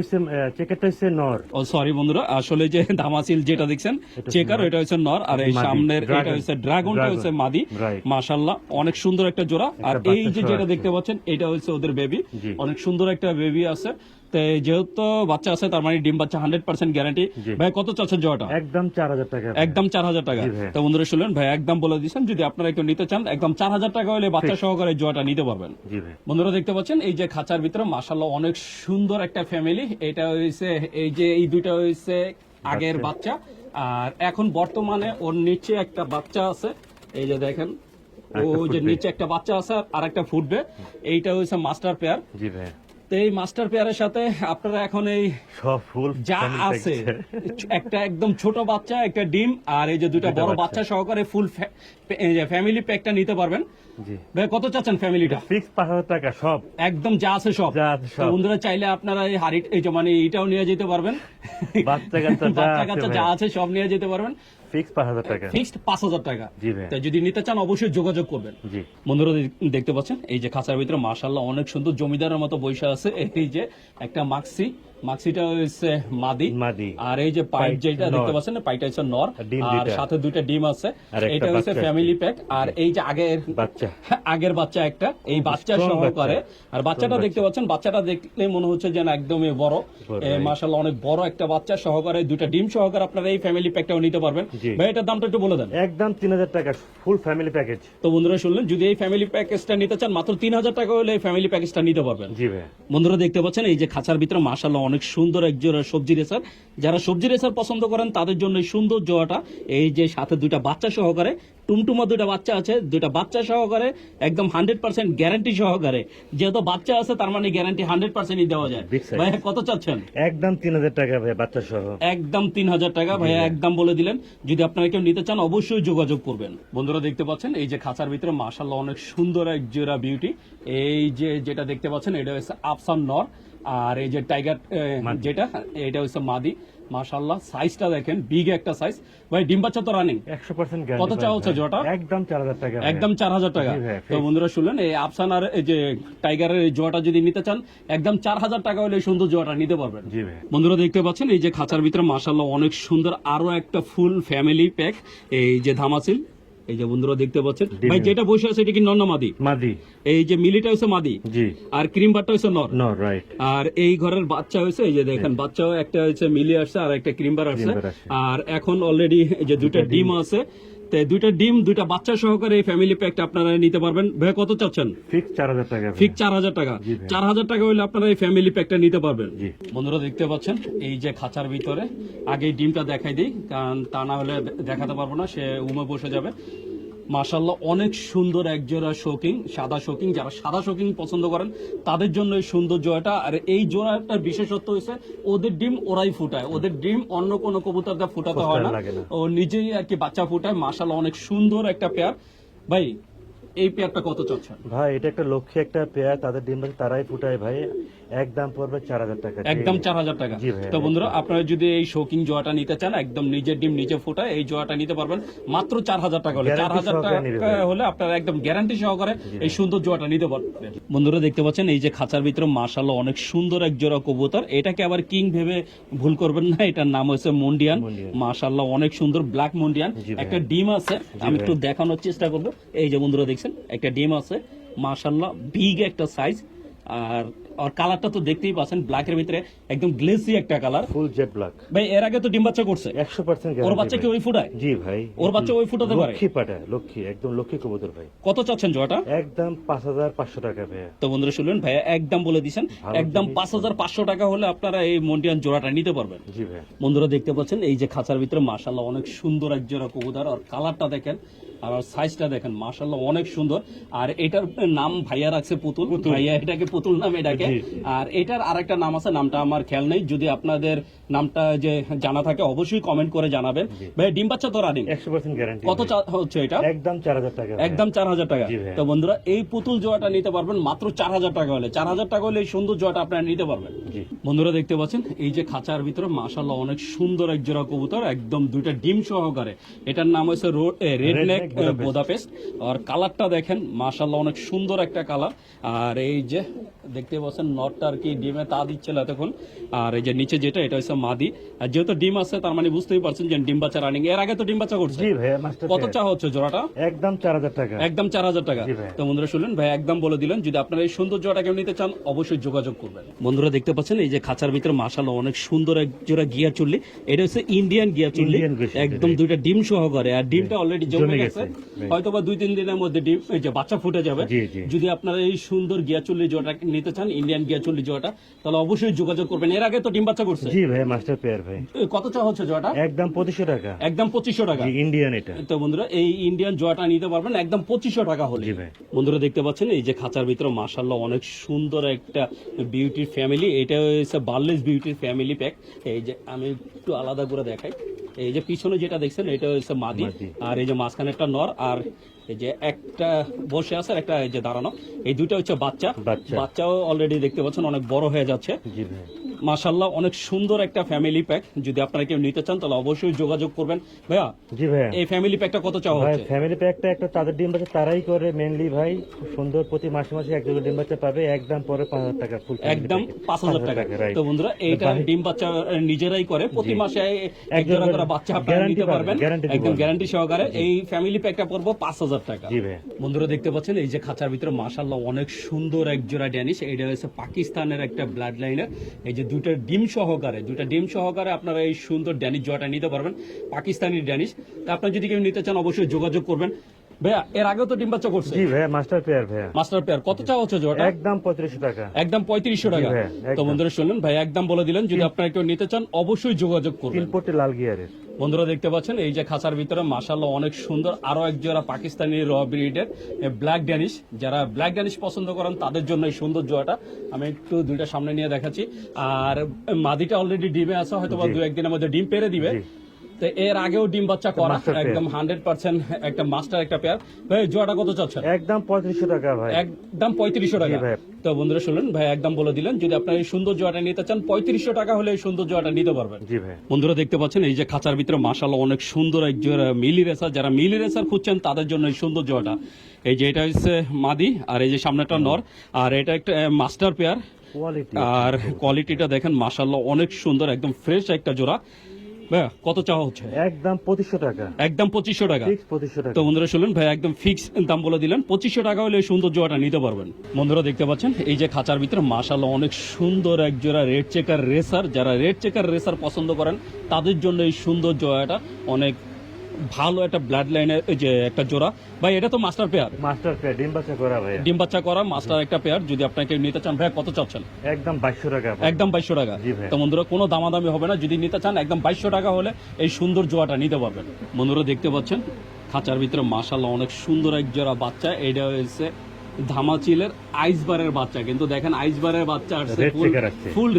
হচ্ছে নর। ও সরি বন্ধুরা, আসলে যে ধামাচিল যেটা দেখছেন চেকার, এটা হচ্ছে নর। আর এই মাদি, সামনের এটা dragon, হচ্ছে ড্রাগনটা dragon, হচ্ছে মাদি। right. মাশাআল্লাহ অনেক সুন্দর একটা জোড়া। আর একটা এই বাচ্চা যে সহ যেটা আছে। দেখতে পাচ্ছেন এটা হচ্ছে ওদের বেবি। জি। অনেক সুন্দর একটা বেবি আছে। তো যেহেতু বাচ্চা আছে তার মানে ডিম বাচ্চা 100% গ্যারান্টি। জি। ভাই কত চাচ্ছেন জোড়াটা? একদম 4000 টাকা ভাই। একদম 4000 টাকা। জি ভাই। তো বন্ধুরা শুনলেন ভাই একদম বলে দিচ্ছেন, যদি আপনারা একটু নিতে চান একদম 4000 টাকা হলে বাচ্চা সহকারে জোড়াটা নিতে পারবেন। জি ভাই। বন্ধুরা দেখতে পাচ্ছেন এই যে খাঁচার ভিতরে মাশাআল্লাহ অনেক সুন্দর একটা ফ্যামিলি। এটা হইছে এই যে এই দুইটা হইছে আগের বাচ্চা, আর এখন বর্তমানে ওর নিচে একটা বাচ্চা আছে। এই যে দেখেন ওই যে নিচে একটা বাচ্চা আছে আর একটা ফুটবে। এইটা হইছে মাস্টার পেয়ার। জি ভাই। তো এই মাস্টার পেয়ারের সাথে আপনারা এখন এই সব ফুল যা আছে, একটা একদম ছোট বাচ্চা, একটা ডিম, আর এই যে দুইটা বড় বাচ্চা সহকারে ফুল ফ্যামিলি প্যাকটা নিতে পারবেন। জি। ভাই কত চাচ্ছেন ফ্যামিলিটা? ফিক্স 5000 টাকা সব। একদম যা আছে সব। যা আছে সব। তো বন্ধুরা চাইলে আপনারা এই হাড়ি এই যে মানে এটাও নিয়ে যেতে পারবেন, বাচ্চা কাচ্চা যা বাচ্চা আছে কাচ্চা ভাই। যা আছে সব নিয়ে যেতে পারবেন। ফিক্স 5000 টাকা। ফিক্সড 5000 টাকা। জি ভাই। তাই যদি নিতে চান অবশ্যই যোগাযোগ করবেন। জি। বন্ধুরা দেখতে পাচ্ছেন এই যে খাঁচার ভিতরে মাশাআল্লাহ অনেক সুন্দর জমিদারের মতো বৈশা আছে। এই যে একটা মাক্সিটা হচ্ছে মাদি। মাদি। আর এই যে পাইট পাইট যেটা নর। দেখতে পাচ্ছেন পাইটা হচ্ছে নর। আর ডিম আর দুইটা। সাথে দুইটা ডিম আছে। আর একটা এটা হচ্ছে বাচ্চা ফ্যামিলি প্যাক। আর এই যে বাচ্চা। আগের বাচ্চা একটা, এই বাচ্চা Strong সহকারে। বাচ্চা। আর বাচ্চাটা Strong দেখতে পাচ্ছেন, বাচ্চাটা দেখলে মনে হচ্ছে যেন একদমই বড়। right. মাশাআল্লাহ অনেক বড় একটা বাচ্চা সহকারে, দুইটা ডিম সহকারে আপনারা এই ফ্যামিলি প্যাকটাও নিতে পারবেন। জি। ভাই এটার দামটা একটু বলে দেন। একদম 3000 টাকা ফুল ফ্যামিলি প্যাকেজ। তো বন্ধুরা শুনলেন, যদি এই ফ্যামিলি প্যাকেজটা নিতে চান মাত্র 3000 টাকা হলে এই ফ্যামিলি প্যাকেজটা নিতে পারবেন। জি ভাই। বন্ধুরা দেখতে পাচ্ছেন এই যে খাঁচার ভিতরে মাশাআল্লাহ অনেক সুন্দর এক জোড়া সবজি রেসার। যারা সবজি রেসার পছন্দ করেন তাদের জন্য এই সুন্দর জোড়াটা। এই যে সাথে দুইটা বাচ্চা সহকারে, টুমটুমা দুইটা বাচ্চা আছে, দুইটা বাচ্চা সহকারে একদম 100% গ্যারান্টি সহকারে। যেহেতু বাচ্চা আছে তার মানে গ্যারান্টি 100%ই দেওয়া যায়। Big size. ভাই কত চাচ্ছেন? একদম 3000 টাকা ভাই বাচ্চা সহ। একদম 3000 টাকা। ভাইয়া একদম বলে দিলেন, যদি আপনারা কেউ নিতে চান অবশ্যই যোগাযোগ করবেন। বন্ধুরা দেখতে পাচ্ছেন এই যে খাঁচার ভিতরে মাশাআল্লাহ অনেক সুন্দর এক জোড়া বিউটি। এই যে যেটা দেখতে পাচ্ছেন এটা হচ্ছে আফসান নর, আর এই যে টাইগার যেটা এটা হচ্ছে মাদি। মাশাআল্লাহ সাইজটা দেখেন, বিগ একটা সাইজ। ভাই ডিম বাচ্চা তো রানিং। 100% গ্যারান্টি। কত চাওয়া হচ্ছে জোড়াটা? একদম 4000 টাকা ভাই। একদম 4000 টাকা। জি ভাই, তো বন্ধুরা শুনলেন, এই আফসান আর এই যে টাইগারের এই জোড়াটা যদি নিতে চান একদম 4000 টাকা হলে এই সুন্দর জোড়াটা নিতে পারবেন। জি ভাই। বন্ধুরা দেখতে পাচ্ছেন এই যে খাঁচার ভিতরে মাশাআল্লাহ অনেক সুন্দর আরো একটা ফুল ফ্যামিলি প্যাক। এই যে ধামাচিল, এই যে বন্ধুরা দেখতে পাচ্ছেন। ভাই যেটা বসে আছে এটা কি নর না মাদি? মাদি। এই যে মিলিটা হচ্ছে মাদি, জি। আর ক্রিম বারটা হচ্ছে নর। No right. আর এই ঘরের বাচ্চা হয়েছে এই যে দেখেন, বাচ্চাও একটা হচ্ছে মিলি আসছে আর একটা ক্রিম বার আসছে। Cream bar আসছে। আর এখন অলরেডি যে দুইটা ডিম আছে। তো দুইটা ডিম দুইটা বাচ্চা সহকারে এই ফ্যামিলি প্যাকটা আপনারা নিতে পারবেন। ভাই কত চাচ্ছেন? ফিক্স 4000 টাকা ভাই। ঠিক 4000 টাকা। জি ভাই। 4000 টাকা হলে আপনারা এই ফ্যামিলি প্যাকটা নিতে পারবেন। জি। বন্ধুরা দেখতে পাচ্ছেন এই যে খাঁচার ভিতরে, আগে এই ডিমটা দেখাই দিই, কারণ তা না হলে দেখাতে পারবো না, সে উমে বসে যাবে। মাশাআল্লাহ অনেক সুন্দর এক জোড়া শোকিং, সাদা শোকিং। যারা সাদা শোকিং পছন্দ করেন তাদের জন্য এই সুন্দর জোড়াটা। আর এই জোড়াটার বিশেষত্ব হচ্ছে ওদের ডিম ওরাই ফুটায়, ওদের ডিম অন্য কোনো কবুতরটা ফুটাতে হয় না, লাগে না। ও নিজেই আর কি বাচ্চা ফুটায়। মাশাআল্লাহ অনেক সুন্দর একটা পেয়ার। ভাই এই পেয়ারটা কত চাচ্ছেন? ভাই এটা একটা লক্ষ্যে একটা পেয়ার, তাদের ডিম বাচ্চা তারাই ফুটায় ভাই, একদম পড়বে 4000 টাকা। একদম 4000 টাকা। জি ভাই, তো বন্ধুরা আপনারা যদি এই শৌকিং জোয়াটা নিতে চান, একদম নিজের ডিম নিজে ফোটায় এই জোয়াটা নিতে পারবেন মাত্র 4000 টাকা হলে। Guarantee 4000 সহকারে নিবে টাকা ভাই। হলে আপনারা একদম গ্যারান্টি সহকারে এই সুন্দর জোয়াটা নিতে পারবেন। বন্ধুরা দেখতে পাচ্ছেন এই যে খাঁচার ভিতরে মাশাআল্লাহ অনেক সুন্দর এক জোড়া কবুতর। এটাকে আবার কিং ভেবে ভুল করবেন না, এটার নাম হচ্ছে মুন্ডিয়ান। মুন্ডিয়ান। মাশাআল্লাহ অনেক সুন্দর ব্ল্যাক মুন্ডিয়ান। জি ভাই। একটা ডিম আছে, আমি একটু দেখানোর চেষ্টা করব। এই যে বন্ধুরা দেখছেন একটা ডিম আছে, মাশাআল্লাহ বিগ একটা সাইজ। আর কালারটা তো দেখতেই পাচ্ছেন, ব্ল্যাকের ভিতরে একদম গ্লেসি একটা কালার। ফুল জেড ব্ল্যাক ভাই এর আগে তো ডিম বাচ্চা করছে, 100% ওর বাচ্চা কি ওই ফুটায়? জি ভাই, ওর বাচ্চা ওই ফুটাতে পারে? লক্ষ্মী পাটা, লক্ষ্মী, একদম লক্ষ্মী কবুতর ভাই। কত চাচ্ছেন জোয়াটা? একদম 5500 টাকা ভাই। তো বন্ধুরা শুনলেন, ভাইয়া একদম বলে দিছেন, ভালো একদম জিনিস। 5500 টাকা হলে আপনারা এই মন্ডিয়ান জোড়াটা নিতে পারবেন। জি ভাই। বন্ধুরা দেখতে পাচ্ছেন এই যে খাঁচার ভিতরে মাশাআল্লাহ অনেক সুন্দর এক জোড়া কবুতর। আর কালারটা দেখেন আর সাইজটা দেখেন, মাশাআল্লাহ অনেক সুন্দর। আর এটার নাম ভাইয়া রাখছে পুতুল, ভাইয়া এটাকে পুতুল নামে ডাকে। জি। আর এটার আরেকটা নাম আছে, নামটা আমার খেয়াল নেই, যদি আপনাদের নামটা যে জানা থাকে অবশ্যই কমেন্ট করে জানাবেন। ভাই ডিম বাচ্চা তো রানিং, 100% গ্যারান্টি। কত হচ্ছে এটা? একদম 4000 টাকা ভাই। একদম 4000 টাকা। জি ভাই। তো বন্ধুরা এই পুতুল জোয়াটা নিতে পারবেন মাত্র 4000 টাকা হলে। 4000 টাকা হলে এই সুন্দর জোয়াটা আপনারা নিতে পারবেন। জি। বন্ধুরা দেখতে পাচ্ছেন এই যে খাঁচার ভিতরে মাশাআল্লাহ অনেক সুন্দর এক জোড়া কবুতর, একদম দুইটা ডিম সহকারে। এটার নাম হচ্ছে রেড নেক বোদাপেস্ট। আর কালারটা দেখেন মাশাআল্লাহ অনেক সুন্দর একটা কালার। আর এই যে দেখতে পাচ্ছেন নটটা আর কি ডিমে তা দিচ্ছিল এতক্ষণ। আর এই যে নিচে যেটা, এটা হচ্ছে মাদি। আর যেহেতু ডিম আছে তার মানে বুঝতেই পারছেন যে ডিম বাচ্চা রানিং। এর আগে তো ডিম বাচ্চা করছে। জি ভাই, মাস্টার কত চা হচ্ছে জোড়াটা? একদম 4000 টাকা। একদম 4000 টাকা। জি ভাই। তো বন্ধুরা শুনলেন, ভাই একদম বলে দিলেন, যদি আপনারা এই সুন্দর জোড়াটা কেউ নিতে চান অবশ্যই যোগাযোগ করবেন। বন্ধুরা দেখতে পাচ্ছেন এই যে খাঁচার ভিতরে মাশাআল্লাহ অনেক সুন্দর এক জোড়া গিয়া চুল্লি। এটা হচ্ছে ইন্ডিয়ান গিয়া চুল্লি, ইন্ডিয়ান গিয়া চুল্লি, একদম দুইটা ডিম সহকারে। আর ডিমটা অলরেডি জমে জমে গেছে, গেছে। হয়তো বা 2-3 দিনের মধ্যে ডিম এই যে বাচ্চা ফুটে যাবে। জি, জি। যদি আপনারা এই সুন্দর গিয়া চুল্লি জোড়াটা নিতে চান, ইন্ডিয়ান গিয়া চুল্লি জোড়াটা, তাহলে অবশ্যই যোগাযোগ করবেন। এর আগে তো ডিম বাচ্চা করছে। জি ভাই, মাস্টার পেয়ার ভাই। কত চা হচ্ছে জোড়াটা? একদম 2500 টাকা। একদম 2500 টাকা। জি, ইন্ডিয়ান এটা। তো বন্ধুরা এই ইন্ডিয়ান জোয়াটা নিতে পারবেন একদম 2500 টাকা হলে। জি ভাই। বন্ধুরা দেখতে পাচ্ছেন এই যে খাঁচার ভিতরে মাশাআল্লাহ অনেক সুন্দর একটা বিউটির ফ্যামিলি। এটা হচ্ছে বার্লেস বিউটির ফ্যামিলি প্যাক। এই যে আমি একটু আলাদা করে দেখাই, এই যে পিছনে যেটা দেখছেন এটা হচ্ছে মাদি, মাদি। আর এই যে মাঝখানে একটা নর, আর এই যে একটা বসে আছে আর একটা এই যে দাঁড়ানো, এই দুইটা হচ্ছে বাচ্চা। বাচ্চা। বাচ্চাও অলরেডি দেখতে পাচ্ছেন অনেক বড় হয়ে যাচ্ছে। জি ভাই। মাশাআল্লাহ অনেক সুন্দর একটা ফ্যামিলি প্যাক। যদি আপনারা কেউ নিতে চান তাহলে অবশ্যই যোগাযোগ করবেন। ভাইয়া জি ভাই। এই ফ্যামিলি প্যাকটা কত চাওয়া ভাই হচ্ছে? ফ্যামিলি প্যাকটা একটা তাদের ডিম বাচ্চা তারাই করে মেনলি ভাই, খুব সুন্দর, প্রতি মাসে মাসে এক জোড়া ডিম বাচ্চা পাবে, একদম পরে 5000 টাকা ফুল। একদম 5000 টাকা। right। তো বন্ধুরা এইটা ভাই- ডিম বাচ্চা নিজেরাই করে, প্রতি জি। মাসে এক এক জোড়া জোড়া করে বাচ্চা আপনারা guarantee নিতে পারবেন, পাবেন, guarantee একদম পাবেন। গ্যারান্টি সহকারে। এই ফ্যামিলি প্যাকটা পড়বো 5000 টাকা। জি ভাই। বন্ধুরা দেখতে পাচ্ছেন এই যে খাঁচার ভিতরে মাশাআল্লাহ অনেক সুন্দর এক জোড়া ড্যানিশ। এটা হচ্ছে পাকিস্তানের একটা ব্লাড লাইনের। এই যে দুইটা ডিম সহকারে আপনারা এই সুন্দর ড্যানিশ জোড়াটা নিতে পারবেন, পাকিস্তানি ড্যানিশ। তা আপনারা যদি কেউ নিতে চান অবশ্যই যোগাযোগ করবেন। ভাইয়া এর আগেও তো ডিম বাচ্চা করছে। জি ভাই, মাস্টার পেয়ার ভাই। মাস্টার পেয়ার কত চাওয়া হচ্ছে জোড়াটা? একদম 3500 টাকা। একদম 3500 টাকা। জি ভাই, তো একদম। বন্ধুরা শুনলেন, ভাই একদম বলে দিলেন, যদি আপনারা কেউ নিতে চান অবশ্যই যোগাযোগ করবেন। 3 পটে লাল গিয়ারের। বন্ধুরা দেখতে পাচ্ছেন এই যে খাঁচার ভিতরে মাশাআল্লাহ অনেক সুন্দর আরো এক জোড়া পাকিস্তানি র ব্রিডের ব্ল্যাক ড্যানিশ। যারা ব্ল্যাক ড্যানিশ পছন্দ করেন তাদের জন্য এই সুন্দর জোড়াটা। আমি একটু দুইটা সামনে নিয়ে দেখাচ্ছি। আর মাদিটা অলরেডি ডিমে আছে, হয়তো বা জি। 2-1 দিনের মধ্যে ডিম পেরে দিবে। জি। তো এর আগেও ডিম বাচ্চা করা, master pair। একদম 100% একটা মাস্টার একটা পেয়ার। ভাই জোড়াটা কত চাচ্ছেন? একদম 3500 টাকা ভাই। একদম 3500 টাকা। জি ভাই। তো বন্ধুরা শুনলেন, ভাই একদম বলে দিলেন, যদি আপনারা এই সুন্দর জোড়াটা নিতে চান 3500 টাকা হলে এই সুন্দর জোড়াটা নিতে পারবেন। জি ভাই। বন্ধুরা দেখতে পাচ্ছেন এই যে খাঁচার ভিতরে মাশাআল্লাহ অনেক সুন্দর এক জোড়া মিলি রেসার। যারা মিলি রেসার খুঁজছেন তাদের জন্য এই সুন্দর জোড়াটা। এই যে এটা হচ্ছে মাদি, আর এই যে সামনেটা নর, আর এটা একটা মাস্টার পেয়ার। কোয়ালিটি। আর কোয়ালিটিটা দেখেন মাশাআল্লাহ অনেক সুন্দর, একদম ফ্রেশ একটা জোড়া। ভাই কত চাওয়া হচ্ছে? একদম 2500 টাকা। একদম 2500 টাকা। ফিক্স 2500 টাকা। তো বন্ধুরা শুনলেন, ভাই একদম ফিক্স দাম বলে দিলেন, 2500 টাকা হলে এই সুন্দর জোড়াটা নিতে পারবেন। বন্ধুরা দেখতে পাচ্ছেন এই যে খাঁচার ভিতরে মাশাআল্লাহ অনেক সুন্দর এক জোড়া রেড চেকার রেসার। যারা রেড চেকার রেসার পছন্দ করেন তাদের জন্য এই সুন্দর জোড়াটা অনেক ভালো একটা ব্লাড লাইনের যে একটা জোড়া। ভাই এটা তো মাস্টার পেয়ার, মাস্টার পেয়ার, ডিম বাচ্চা করা ভাই। ডিম বাচ্চা করা মাস্টার একটা পেয়ার। যদি আপনাকে নিতে চান ভাই কত চাচ্ছেন? একদম 2200 টাকা ভাই। একদম 2200 টাকা। জি ভাই। তো বন্ধুরা কোনো দামাদামি হবে না, যদি নিতে চান একদম 2200 টাকা হলে এই সুন্দর জোড়াটা নিতে পারবেন। বন্ধুরা দেখতে পাচ্ছেন খাঁচার ভিতরে মাশাআল্লাহ অনেক সুন্দর এক জোড়া বাচ্চা। এটা হচ্ছে ধামাচিলের আইসবারের বাচ্চা, কিন্তু দেখেন আইসবারের বাচ্চা আসছে Red checker আসছে। ফুল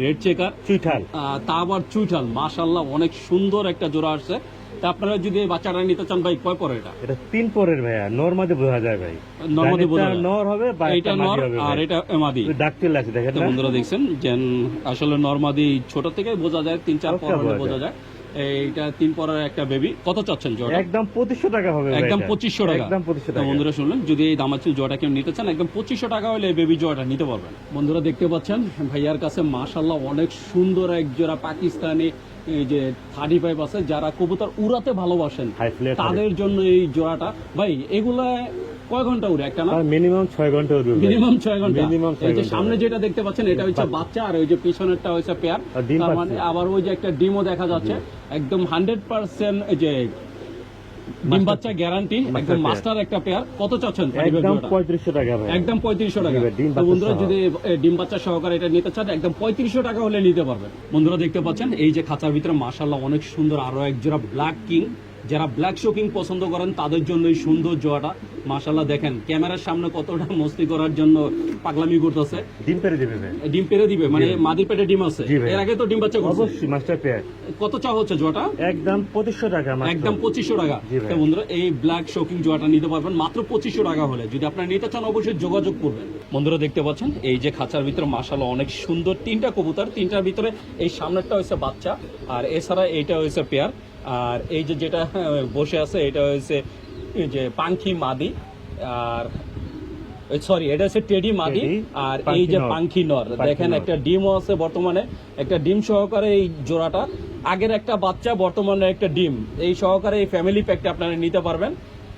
রেড চেকার, চুইঠাল। তা আবার চুইঠাল। মাশাআল্লাহ অনেক সুন্দর একটা জোড়া আসছে। তা আপনারা যদি এই বাচ্চাটা নিতে চান ভাই কয় পরে এটা? এটা 3 পরের ভাইয়া, নর মাদি বোঝা যায় ভাই। নরমাদি বোঝা যায়। নর হবে বা এইটা নর আর এটা মাদি। ডাক চলে আছে দেখেন তো না? বন্ধুরা দেখছেন যে আসলে নরমাদি ছোট থেকে বোঝা যায়, 3-4 পর হলে বোঝা যায়। এইটা 3 পরের একটা বেবি। কত চাচ্ছেন জোড়া? একদম 2500 টাকা হবে ভাই। একদম এটা। 2500 টাকা। একদম 2500 তো টাকা। বন্ধুরা শুনলেন, যদি এই দামাচিল জোড়াটা কেউ নিতে চান একদম 2500 টাকা হলে এই বেবি জোড়াটা নিতে পারবেন। বন্ধুরা দেখতে পাচ্ছেন ভাইয়ার কাছে মাশাআল্লাহ অনেক সুন্দর এক জোড়া পাকিস্তানি এই যে 35 আছে, যারা কবুতর উড়াতে ভালোবাসেন High flight তাদের জন্য এই জোড়াটা। ভাই এগুলা কয় ঘন্টা উড়ে একটা না? মিনিমাম 6 ঘন্টা উড়বে। মিনিমাম 6 ঘন্টা। Minimum 6 এই যে ঘন্টা। সামনে যেটা দেখতে পাচ্ছেন এটা হচ্ছে বাচ্চা, আর ওই যে পিছনেরটা হচ্ছে পেয়ার। আর ডিম তার পাচ্ছে। মানে আবার ওই যে একটা ডিমও দেখা যাচ্ছে। একদম 100% এই যে ডিম বাচ্চা গ্যারান্টি, একদম pair। মাস্টার একটা পেয়ার। কত চাচ্ছেন? একদম 3500 টাকা ভাই। একদম 3500 টাকা। ডিম তো বাচ্চা বন্ধুরা সহ। যদি ডিম বাচ্চা সহকারে এটা নিতে চান একদম 3500 টাকা হলে নিতে পারবেন। বন্ধুরা দেখতে পাচ্ছেন এই যে খাঁচার ভিতরে মাশাআল্লাহ অনেক সুন্দর আরো এক জোড়া ব্ল্যাক কিং। যারা ব্ল্যাক শোকিং পছন্দ করেন তাদের জন্য এই সুন্দর জোড়াটা। মাশাআল্লাহ দেখেন ক্যামেরার সামনে কতটা মস্তি করার জন্য পাগলামি করতেছে। ডিম পেরে দিবে ভাই। ডিম পেরে দিবে মানে মাদির পেটে ডিম আছে? জি ভাই। এর আগে তো ডিম বাচ্চা করছে। অবশ্যই মাস্টার পেয়ার। কত চা হচ্ছে জোড়াটা? একদম 2500 টাকা মাত্র। একদম 2500 টাকা। জি ভাই। তো বন্ধুরা এই ব্ল্যাক শোকিং জোড়াটা নিতে পারবেন মাত্র 2500 টাকা হলে। যদি আপনারা নিতে চান অবশ্যই যোগাযোগ করবেন। বন্ধুরা দেখতে পাচ্ছেন এই যে খাঁচার ভিতরে মাশাআল্লাহ অনেক সুন্দর 3টা কবুতর। 3টার ভিতরে এই সামনেরটা হচ্ছে বাচ্চা, আর এছাড়া এইটা হচ্ছে পেয়ার। আর এই যে যেটা বসে আছে এটা হচ্ছে এই যে পাঙ্খি মাদি, আর সরি এটা হচ্ছে টেডি মাদি, টেডি, আর এই পাঙ্খি যে নর। পাঙ্খি নর। পাঙ্খি দেখেন নর। একটা ডিমও আছে বর্তমানে, একটা ডিম সহকারে এই জোড়াটা। আগের একটা বাচ্চা, বর্তমানে একটা ডিম, এই সহকারে এই ফ্যামিলি প্যাকটা আপনারা নিতে পারবেন।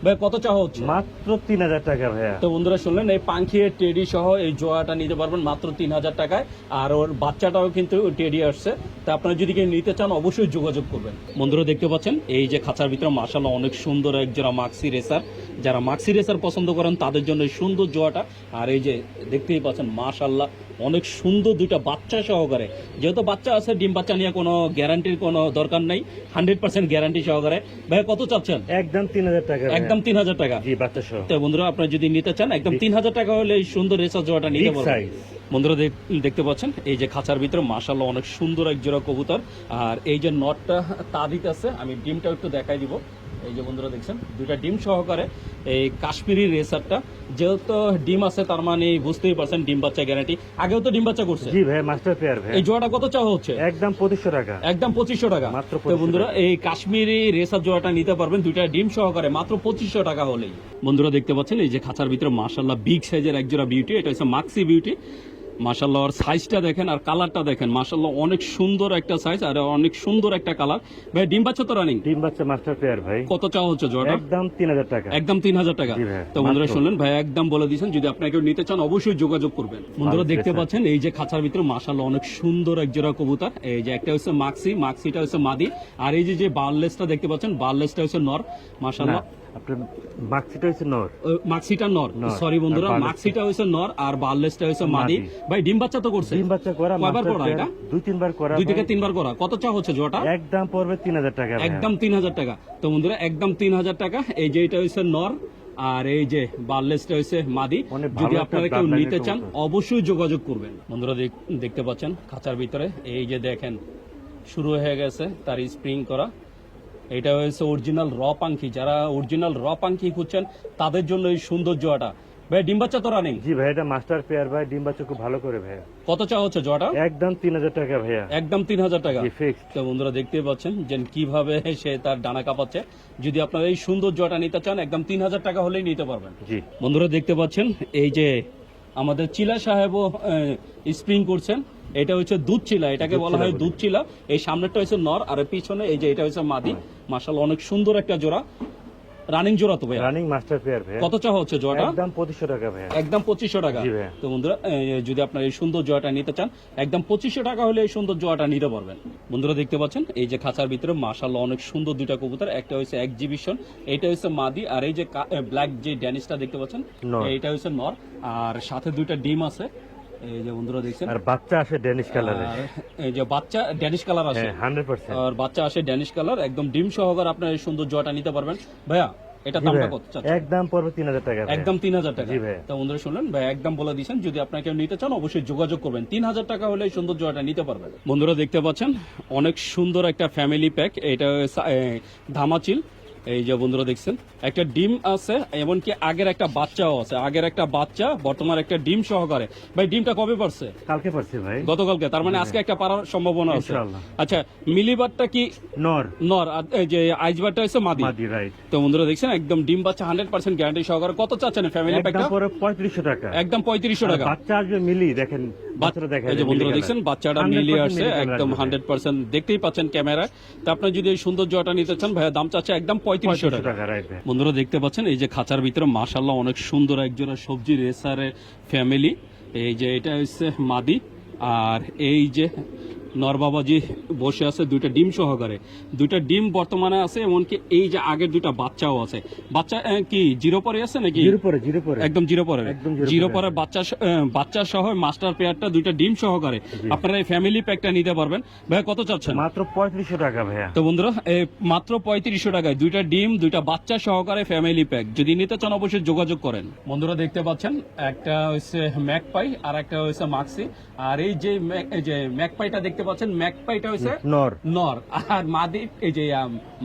ভাই কত চাওয়া হচ্ছে? মাত্র 3000 টাকা ভাইয়া। তো বন্ধুরা শুনলেন এই পাঙ্খি টেডি সহ এই জোড়াটা নিতে পারবেন মাত্র 3000 টাকায়। আর ওর বাচ্চাটাও কিন্তু টেডি আসছে। তা আপনারা যদি কেউ নিতে চান অবশ্যই যোগাযোগ করবেন। বন্ধুরা দেখতে পাচ্ছেন এই যে খাঁচার ভিতরে মাশাআল্লাহ অনেক সুন্দর এক জোড়া মাক্সি রেসার। যারা মাক্সি রেসার পছন্দ করেন তাদের জন্য এই সুন্দর জোড়াটা। আর এই যে দেখতেই পাচ্ছেন মাশাআল্লাহ অনেক সুন্দর দুইটা বাচ্চা সহকারে। যেহেতু বাচ্চা আছে ডিম বাচ্চা নিয়ে কোনো গ্যারান্টির কোনো দরকার নেই, 100% গ্যারান্টি সহকারে। ভাই কত চাচ্ছেন? একদম 3000 টাকা ভাইয়া। একদম 3000 টাকা। জি বাচ্চা সহ। তো বন্ধুরা আপনারা যদি নিতে চান একদম 3000 টাকা হলে এই সুন্দর রেসার জোড়াটা নিতে Big পারবেন। size। বন্ধুরা দেখতে পাচ্ছেন এই যে খাঁচার ভিতরে মাশাআল্লাহ অনেক সুন্দর এক জোড়া কবুতর। আর এই যে নটটা তা দিতেছে, আমি ডিমটা একটু দেখাই দিব। এই যে বন্ধুরা দেখছেন দুইটা ডিম সহকারে এই কাশ্মীরি রেসারটা। যেহেতু ডিম আছে তার মানে বুঝতেই পারছেন ডিম বাচ্চা গ্যারান্টি। আগেও তো ডিম বাচ্চা করছে। জি ভাই মাস্টার পেয়ার ভাই। এই জোড়াটা কত চাওয়া হচ্ছে? একদম 2500 টাকা। একদম 2500 টাকা। মাত্র তো 2500 বন্ধুরা এই কাশ্মীরি রেসার জোড়াটা নিতে পারবেন দুইটা ডিম সহকারে মাত্র 2500 টাকা হলেই। বন্ধুরা দেখতে পাচ্ছেন এই যে খাঁচার ভিতরে মাশাআল্লাহ বিগ সাইজের এক জোড়া বিউটি। এটা হচ্ছে মাক্সি বিউটি। মাশাআল্লাহ ওর সাইজটা দেখেন আর কালারটা দেখেন, মাশাআল্লাহ অনেক সুন্দর একটা সাইজ আর অনেক সুন্দর একটা কালার। ভাই ডিম বাচ্চা তো রানিং? ডিম বাচ্চা মাস্টার পেয়ার ভাই। কত চাওয়া হচ্ছে জোড়াটা? একদম 3000 টাকা। একদম 3000 টাকা। জি ভাই, তো বন্ধুরা মাত্র। শুনলেন ভাই একদম বলে দিয়েছেন, যদি আপনাকে নিতে চান অবশ্যই যোগাযোগ করবেন। বন্ধুরা দেখতে স্যার। পাচ্ছেন এই যে খাঁচার ভিতরে মাশাআল্লাহ অনেক সুন্দর এক জোড়া কবুতর। এই যে একটা হচ্ছে মাক্সি, মাক্সিটা হচ্ছে মাদি। আর এই যে বারলেসটা দেখতে পাচ্ছেন, বারলেসটা হচ্ছে নর। মাশাআল্লাহ আপনার মাক্সিটা হচ্ছে নর। মাক্সিটা নর, নর। সরি বন্ধুরা, আর বারলেসটা- মাক্সিটা হচ্ছে নর আর বারলেসটা হচ্ছে মাদি। মাদি। ভাই ডিম বাচ্চা তো করছে? ডিম বাচ্চা করা কয়বার মাস্টার করা পেয়ার। এটা? 2-3 বার করা 2 থেকে ভাই। 3 বার করা। কত চা হচ্ছে জোড়াটা? একদম পড়বে 3000 টাকা ভাই। একদম 3000 টাকা। তো বন্ধুরা একদম 3000 টাকা। এই যে এটা হচ্ছে নর আর এই যে বারলেসটা হচ্ছে মাদি। অনেক ভালো যদি একটা আপনারা কেউ bloodline নিতে এর চান কবুতর। অবশ্যই যোগাযোগ করবেন। বন্ধুরা দেখতে পাচ্ছেন খাঁচার ভিতরে এই যে দেখেন শুরু হয়ে গেছে তার স্প্রিং করা। এটা হচ্ছে অরিজিনাল র পাঙ্খি। যারা অরিজিনাল র পাঙ্খি খুঁজছেন তাদের জন্য এই সুন্দর জোয়াটা। ভাই ডিম বাচ্চা তো রানিং? জি ভাই এটা মাস্টার পেয়ার ভাই। ডিম বাচ্চা খুব ভালো করে ভাই। কত চা হচ্ছে জোয়াটা? একদম 3000 টাকা ভাইয়া। একদম 3000 টাকা। জি ফিক্সড। তো বন্ধুরা দেখতেই পাচ্ছেন যে কিভাবে সে তার ডানা কাঁপাচ্ছে। যদি আপনারা এই সুন্দর জোয়াটা নিতে চান একদম 3000 টাকা হলেই নিতে পারবেন। জি বন্ধুরা দেখতে পাচ্ছেন এই যে আমাদের চিলা সাহেবও স্প্রিং করছেন। এটা হচ্ছে দুধ চিলা, এটাকে দুধ বলা হয় চিলা বলি। দুধ চিলা। এই সামনেরটা হচ্ছে নর আর পিছনে এই যে এটা হচ্ছে মাদি। মাশাআল্লাহ অনেক সুন্দর একটা জোড়া, রানিং জোড়া তো ভাই। রানিং মাস্টার পেয়ার ভাই। কত চাওয়া হচ্ছে জোড়াটা? একদম 2500 টাকা ভাইয়া। একদম 2500 টাকা। জি ভাইয়া। তো বন্ধুরা যদি আপনারা এই সুন্দর জোড়াটা নিতে চান একদম 2500 টাকা হলে এই সুন্দর জোড়াটা নিতে পারবেন। বন্ধুরা দেখতে পাচ্ছেন এই যে খাঁচার ভিতরে মাশাআল্লাহ অনেক সুন্দর দুইটা কবুতর। একটা হচ্ছে এক্সিবিশন, এটা হচ্ছে মাদি। আর এই যে ব্ল্যাক যে ড্যানিশটা দেখতে পাচ্ছেন নর। এইটা হচ্ছে নর। আর সাথে দুইটা ডিম আছে এই যে বন্ধুরা দেখছেন। আর বাচ্চা আসে ড্যানিশ কালারে। আর এই যে বাচ্চা ড্যানিশ কালার আসে। হ্যাঁ 100%। আর বাচ্চা আসে ড্যানিশ কালার, একদম ডিম সহকারে আপনার এই সুন্দর জোড়াটা নিতে পারবেন। ভাইয়া এটা জি দামটা ভাইয়া, কত চাচ্ছেন? একদম পড়বে 3000 টাকা ভাইয়া। একদম 3000 টাকা। জি ভাইয়া। তো বন্ধুরা শুনলেন ভাই একদম বলে দিয়েছেন, যদি আপনারা কেউ নিতে চান অবশ্যই যোগাযোগ করবেন। 3000 টাকা হলে এই সুন্দর জোড়াটা নিতে পারবেন। বন্ধুরা দেখতে পাচ্ছেন অনেক সুন্দর একটা ফ্যামিলি প্যাক, এটা ধামাচিল। এই যে বন্ধুরা দেখছেন একটা ডিম আছে, এমনকি আগের একটা বাচ্চাও আছে, আগের একটা বাচ্চা বর্তমান একটা ডিম সহকারে। ভাই ডিমটা কবে পারছে? কালকে পারছি ভাই। গতকালকে, তার মানে আজকে একটা পারার সম্ভাবনা আছে। ইনশাআল্লাহ। আচ্ছা, মিলিবারটা কি নর নর আর এই যে আইজবারটা হচ্ছে মাদি? মাদি, রাইট। তো বন্ধুরা দেখছেন একদম ডিম বাচ্চা 100% গ্যারান্টি সহকারে। কত চাচ্ছেন ফ্যামিলি একদম প্যাকটা? পড়বে 3500 টাকা। একদম 3500 টাকা। বাচ্চা আসবে মিলি, দেখেন বাচ্চাটা দেখেন। এই যে বন্ধুরা দেখছেন বাচ্চাটা মিলিয়ে আসছে একদম 100%, দেখতেই পাচ্ছেন ক্যামেরায়। তো আপনি যদি এই সুন্দর জোড়াটা নিতে চান ভাইয়া দাম চাচ্ছে একদম 3500 টাকা। টাকা, রাইট ভাই। বন্ধুরা দেখতে পাচ্ছেন এই যে খাঁচার ভিতরে মাশাআল্লাহ অনেক সুন্দর একজোড়া সবজি রেসারের ফ্যামিলি। এই যে এটা হচ্ছে মাদি, আর এই যে নরবাবাজি বসে আছে দুইটা ডিম সহকারে। দুইটা ডিম বর্তমানে আছে, এমনকি এই যে আগের দুইটা বাচ্চাও আছে। বাচ্চা কি জিরো পরে আছে নাকি? জিরো পরে, জিরো পরে। একদম জিরো পরে, একদম জিরো জিরো পরে। পরে বাচ্চা সহ মাস্টার পেয়ারটা দুইটা ডিম সহকারে আপনারা এই ফ্যামিলি প্যাকটা নিতে পারবেন। ভাইয়া কত চাচ্ছেন? মাত্র 3500 টাকা ভাইয়া। তো বন্ধুরা মাত্র 3500 টাকায় দুইটা ডিম দুইটা বাচ্চা সহকারে ফ্যামিলি প্যাক। যদি নিতে চান অবশ্যই যোগাযোগ করেন। বন্ধুরা দেখতে পাচ্ছেন একটা হচ্ছে ম্যাকপাই আর একটা হচ্ছে মাক্সি। আর এই যে ম্যাকপাইটা দেখতে পাচ্ছেন, ম্যাকপাইটা হচ্ছে নর নর, আর মাদি এই যে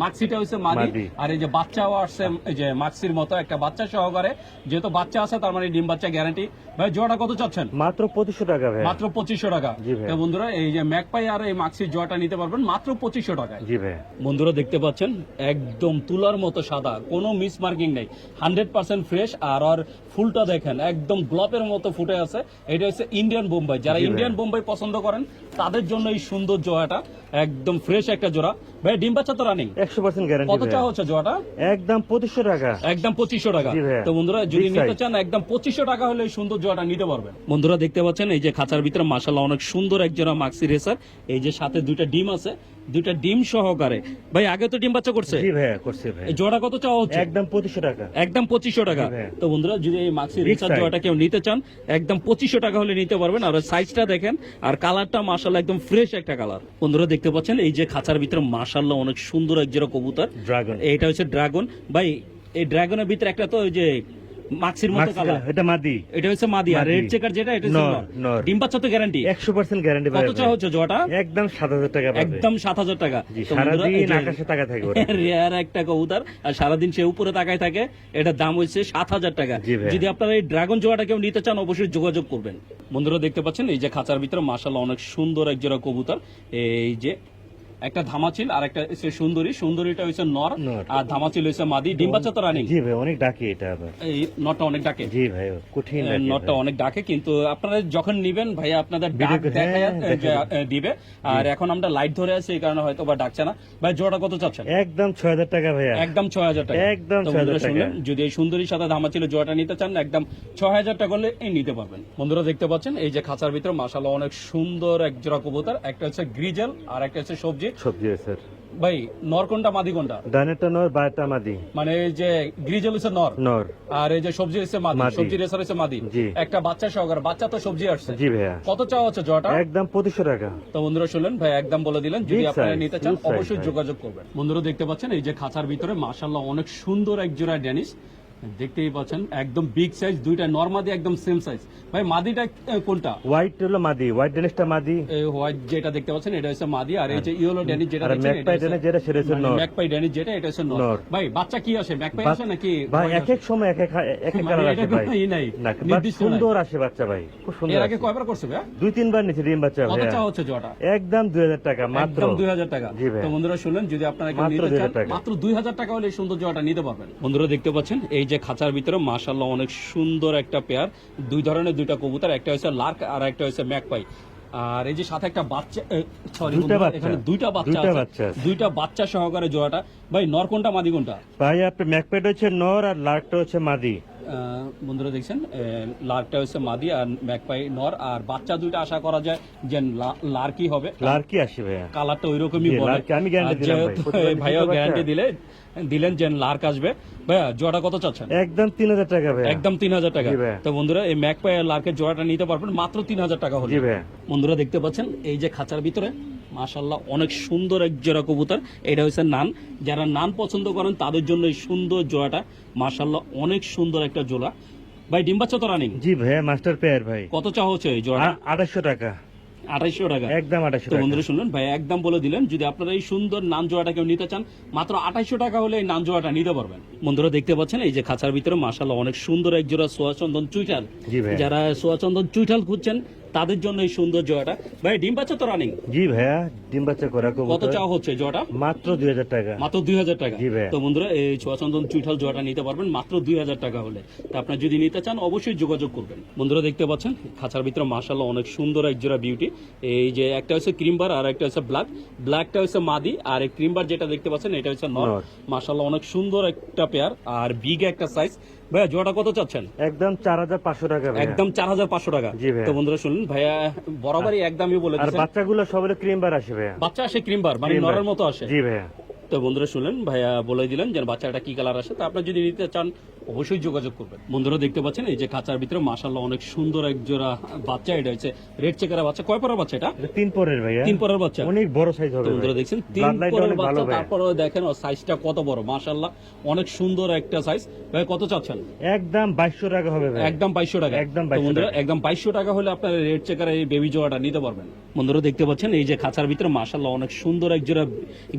মাক্সিটা হচ্ছে মাদি। মাদি। আর এই যে বাচ্চাও আসছে এই যে মাক্সির মতো একটা বাচ্চা সহকারে। যেহেতু বাচ্চা আছে তার মানে ডিম বাচ্চা গ্যারান্টি। ভাই জোড়াটা কত চাচ্ছেন? মাত্র 2500 টাকা ভাইয়া। মাত্র 2500 টাকা। জি ভাই। তো বন্ধুরা এই যে ম্যাকপাই আর এই মাক্সির জোড়াটা নিতে পারবেন মাত্র 2500 টাকায়। জি ভাইয়া। বন্ধুরা দেখতে পাচ্ছেন একদম তুলার মতো সাদা, কোনো মিস মার্কিং নেই, 100% ফ্রেশ। আর ওর ফুলটা দেখেন একদম গ্লোবের মতো ফুটে আছে। এটা হচ্ছে ইন্ডিয়ান বোম্বাই। যারা জি ভাই। ইন্ডিয়ান বোম্বাই পছন্দ করেন তাদের জন্য এই সুন্দর জোড়াটা একদম ফ্রেশ একটা জোড়া। ভাই ডিম বাচ্চা তো রানিং, 100% গ্যারান্টি কত চা হচ্ছে জোড়াটা? একদম 2500 টাকা। একদম 2500 টাকা। জি ভাইয়া। তো বন্ধুরা যদি Big নিতে size। চান একদম 2500 টাকা হলে এই সুন্দর জোড়াটা নিতে পারবেন। বন্ধুরা দেখতে পাচ্ছেন এই যে খাঁচার ভিতরে মাশাআল্লাহ অনেক সুন্দর এক জোড়া মাক্সি রেসার। এই যে সাথে দুইটা ডিম আছে, দুইটা ডিম সহকারে। ভাই আগে তো ডিম বাচ্চা করছে? জি ভাইয়া, করছে ভাই। এই জোড়া কত চাওয়া হচ্ছে? একদম 2500 টাকা। একদম 2500 টাকা। জি ভাইয়া। তো বন্ধুরা যদি এই মাক্সি Big রেসার size। জোড়াটা কেউ নিতে চান একদম 2500 টাকা হলে নিতে পারবেন। আর সাইজটা দেখেন আর কালারটা মাশাআল্লাহ একদম ফ্রেশ একটা কালার। বন্ধুরা দেখতে পাচ্ছেন এই যে খাঁচার ভিতরে মাশাআল্লাহ অনেক সুন্দর এক জোড়া কবুতর। ড্রাগন। এটা হচ্ছে ড্রাগন। ভাই এই ড্রাগনের ভিতরে একটা তো ওই যে মাক্সির মতো কালার, এটা মাদি। এটা হচ্ছে মাদি। আর মাদি। রেড চেকার যেটা এটা হচ্ছে নর, নর। নর। ডিম বাচ্চা তো গ্যারান্টি। 100% গ্যারান্টি ভাই। কত চা হচ্ছে জোড়াটা? একদম 7000 টাকা পাবে। একদম 7000 টাকা। জি, তো বন্ধুরা, এই সারাদিন যে আকাশে তাকায় থাকবে ওরা। রেয়ার একটা কবুতর, আর সারাদিন সে উপরে তাকায় থাকে। এটার দাম হচ্ছে 7000 টাকা। জি ভাই। যদি আপনারা এই ড্রাগন জোড়াটা কেউ নিতে চান অবশ্যই যোগাযোগ করবেন। বন্ধুরা দেখতে পাচ্ছেন এই যে খাঁচার ভিতরে মাশাআল্লাহ অনেক সুন্দর এক জোড়া কবুতর। এই যে একটা ধামাচিল আর একটা হচ্ছে সুন্দরী। সুন্দরীটা হচ্ছে নর নর। আর ধামাচিল হচ্ছে মাদি। ডিম বাচ্চা তো রানিং। জি ভাই, অনেক ডাকে এটা আবার। এই নরটা অনেক ডাকে। জি ভাই, কঠিন ডাকে নটটা ভাই। অনেক ডাকে, কিন্তু আপনারা যখন নিবেন ভাইয়া আপনাদের ডাক ভিডিও- দেখায় হ্যাঁ, দেখাবে। দিবে। আর এখন আমরা লাইট ধরে আছি এই কারণে হয়তো বা ডাকছে না। ভাই জোড়া কত চাচ্ছেন? একদম 6000 টাকা ভাইয়া। একদম 6000 টাকা। একদম তো 6000 বন্ধুরা টাকা। শুনলেন, যদি এই সুন্দরীর সাথে ধামাচিল জোড়াটা নিতে চান একদম 6000 টাকা হলে এই নিতে পারবেন। বন্ধুরা দেখতে পাচ্ছেন এই যে খাঁচার ভিতরে মাশাআল্লাহ অনেক সুন্দর এক জোড়া কবুতর। একটা হচ্ছে গ্রিজেল আর একটা হচ্ছে সবজি। সবজি স্যার। ভাই নর কোনটা মাদি কোনটা? ডানেরটা নর, বারটা মাদি। মানে এই যে গ্রিজেল হচ্ছে নর নর। আর এই যে সবজি হচ্ছে মাদি। মাদি। সবজি রেসার হচ্ছে মাদি। জি। একটা বাচ্চা সহকারে, বাচ্চা তো সবজি আসছে। জি ভাইয়া। কত চাওয়া হচ্ছে জোড়াটা? একদম 2500 টাকা। তো বন্ধুরা শুনলেন ভাই একদম বলে দিলেন, যদি Big আপনারা size, নিতে চান huge size অবশ্যই ভাই। যোগাযোগ করবেন। বন্ধুরা দেখতে পাচ্ছেন এই যে খাঁচার ভিতরে মাশাআল্লাহ অনেক সুন্দর এক জোড়া ড্যানিশ। দেখতেই পাচ্ছেন একদম বিগ সাইজ, দুইটা নরমাদি একদম সেম সাইজ। ভাই মাদিটা কোনটা? হোয়াইট হলো মাদি, হোয়াইট ডেনিসটা মাদি। এই হোয়াইট যেটা দেখতে পাচ্ছেন এটা হচ্ছে মাদি, আর এই যে ইয়েলো ড্যানিশ যেটা আর দেখছেন ম্যাকপাই ডেনিস যেটা সেটা হচ্ছে নর। ম্যাকপাই ড্যানিশ যেটা এটা হচ্ছে নর। নর। ভাই বাচ্চা কি আসে? ম্যাকপাই আসে নাকি ভাই হোয়াইট এক এক সময় এক এক মানে কালার এটা আসে ভাই। কোনো ই নাই, না, নির্দিষ্ট নাই। সুন্দর আসে বাচ্চা ভাই, খুব আসে? সুন্দর এর আগে আসে। কয়বার করছে ভাই? 2-3 বার নিচে ডিম বাচ্চা কত ভাইয়া। চাওয়া হচ্ছে জোড়াটা? একদম 2000 টাকা মাত্র। একদম 2000 টাকা। জি ভাই। তো বন্ধুরা শুনলেন, যদি আপনারা কেউ মাত্র নিতে 2000 চান টাকা। মাত্র 2000 টাকা হলে এই সুন্দর জোড়াটা নিতে পারবেন। বন্ধুরা দেখতে পাচ্ছেন এই যে খাঁচার ভিতরে মাশাআল্লাহ অনেক সুন্দর একটা পেয়ার। দুই ধরনের দুইটা কবুতর, একটা হচ্ছে লার্ক আর একটা হচ্ছে ম্যাকপাই। আর এই যে সাথে একটা বাচ্চা, সরি দুইটা বাচ্চা। এখানে দুইটা বাচ্চা দুইটা আছে। বাচ্চা আছে। দুইটা বাচ্চা সহকারে জোড়াটা। ভাই নর কোনটা মাদি কোনটা? ভাই আপনার ম্যাকপ্যাড হচ্ছে নর আর লার্কটা হচ্ছে মাদি। বন্ধুরা দেখছেন লার্কটা হচ্ছে মাদি আর ম্যাকপাই নর। আর বাচ্চা দুইটা আশা করা যায় যে লার্কই হবে। লার্কি আসে ভাইয়া। কালারটা ওই রকমই জি, বলে। লার্কি আমি guarantee দিলাম ভাই। যেহেতু প্রতিবার এই ভাইও নিতে পারছে? গ্যারান্টি দিলেন যে লার্ক আসবে। ভাইয়া জোড়া কত চাচ্ছেন? একদম 3000 টাকা ভাইয়া। একদম 3000 টাকা। জি ভাইয়া। তো বন্ধুরা এই ম্যাকপাই আর লার্কের জোড়াটা নিতে পারবেন মাত্র 3000 টাকা হলে। জি ভাইয়া। বন্ধুরা দেখতে পাচ্ছেন এই যে খাঁচার ভিতরে মাশাআল্লাহ অনেক সুন্দর এক জোড়া কবুতর। এটা হচ্ছে নান, যারা নান পছন্দ করেন তাদের জন্য এই সুন্দর জোড়াটা। মাশাআল্লাহ অনেক সুন্দর একটা জোড়া। ভাই ডিম বাচ্চা তো রানিং? জি ভাইয়া, মাস্টার পেয়ার ভাই। কত চা হচ্ছে এই জোড়াটা? 2800 টাকা। 2800 টাকা, একদম 2800 তো টাকা। বন্ধুরা শুনলেন ভাই একদম বলে দিলেন, যদি আপনারা এই সুন্দর নান জোড়াটা কেউ নিতে চান মাত্র 2800 টাকা হলে এই নান জোড়াটা নিতে পারবেন। বন্ধুরা দেখতে পাচ্ছেন এই যে খাঁচার ভিতরে মাশাআল্লাহ অনেক সুন্দর এক জোড়া সোয়াচন্দন চুইটাল। জি ভাই। যারা সোয়াচন্দন চুইটাল খুঁজছেন তাদের জন্য এই সুন্দর জোড়াটা। ভাই ডিম বাচ্চা তো রানিং? জি ভাইয়া, ডিম বাচ্চা করা কত কবুতর। চাওয়া হচ্ছে এই জোড়াটা? মাত্র 2000 টাকা। মাত্র 2000 টাকা। জি ভাই। তো বন্ধুরা এই ছোয়াচন্দন চুইঠাল জোড়াটা নিতে পারবেন মাত্র 2000 টাকা হলে। তো আপনার যদি নিতে চান অবশ্যই যোগাযোগ করবেন। বন্ধুরা দেখতে পাচ্ছেন খাঁচার ভিতরে মাশাআল্লাহ অনেক সুন্দর এক জোড়া বিউটি। এই যে একটা হচ্ছে ক্রিমবার আর একটা হচ্ছে ব্ল্যাক। ব্ল্যাকটা হচ্ছে মাদি আর এই ক্রিমবার যেটা দেখতে পাচ্ছেন এটা হচ্ছে নর। নর। মাশাআল্লাহ অনেক সুন্দর একটা পেয়ার আর বিগ একটা সাইজ। ভাইয়া জোড়াটা কত চাচ্ছেন? একদম 4500 টাকা ভাইয়া। একদম 4500 টাকা। জি ভাইয়া। তো বন্ধুরা শুনুন ভাইয়া বরাবরই একদমই বলে আর দিচ্ছেন। বাচ্চাগুলো সবাই ক্রিম বার আসে ভাইয়া। বাচ্চা আসে ক্রিমবার মানে ক্রিমবার। নরের মতো আসে। জি ভাইয়া। তো বন্ধুরা শুনলেন ভাইয়া বলে দিলেন যে বাচ্চাটা কি কালার আসে। তো আপনার যদি নিতে চান অবশ্যই যোগাযোগ করবেন। বন্ধুরা দেখতে পাচ্ছেন এই যে খাঁচার ভিতরে মাশাআল্লাহ অনেক সুন্দর এক জোড়া বাচ্চা। এটা হচ্ছে রেড চেকারের বাচ্চা। কয় পরের বাচ্চা এটা? এটা 3 পরের ভাইয়া। 3 পরের বাচ্চা। অনেক বড় সাইজ হবে তো বন্ধুরা ভাই। দেখছেন 3 Bloodline টা পরের অনেক ভালো বাচ্চা, ভাই। তারপরে দেখেন ওর সাইজটা কত বড়। মাশাআল্লাহ অনেক সুন্দর একটা সাইজ। ভাই কত চাচ্ছেন? একদম 2200 টাকা হবে ভাই। একদম 2200 টাকা। একদম তো 2200 বন্ধুরা টাকা। একদম 2200 টাকা হলে আপনার রেড চেকার এই বেবি জোড়াটা নিতে পারবেন। বন্ধুরা দেখতে পাচ্ছেন এই যে খাঁচার ভিতরে মাশাআল্লাহ অনেক সুন্দর এক জোড়া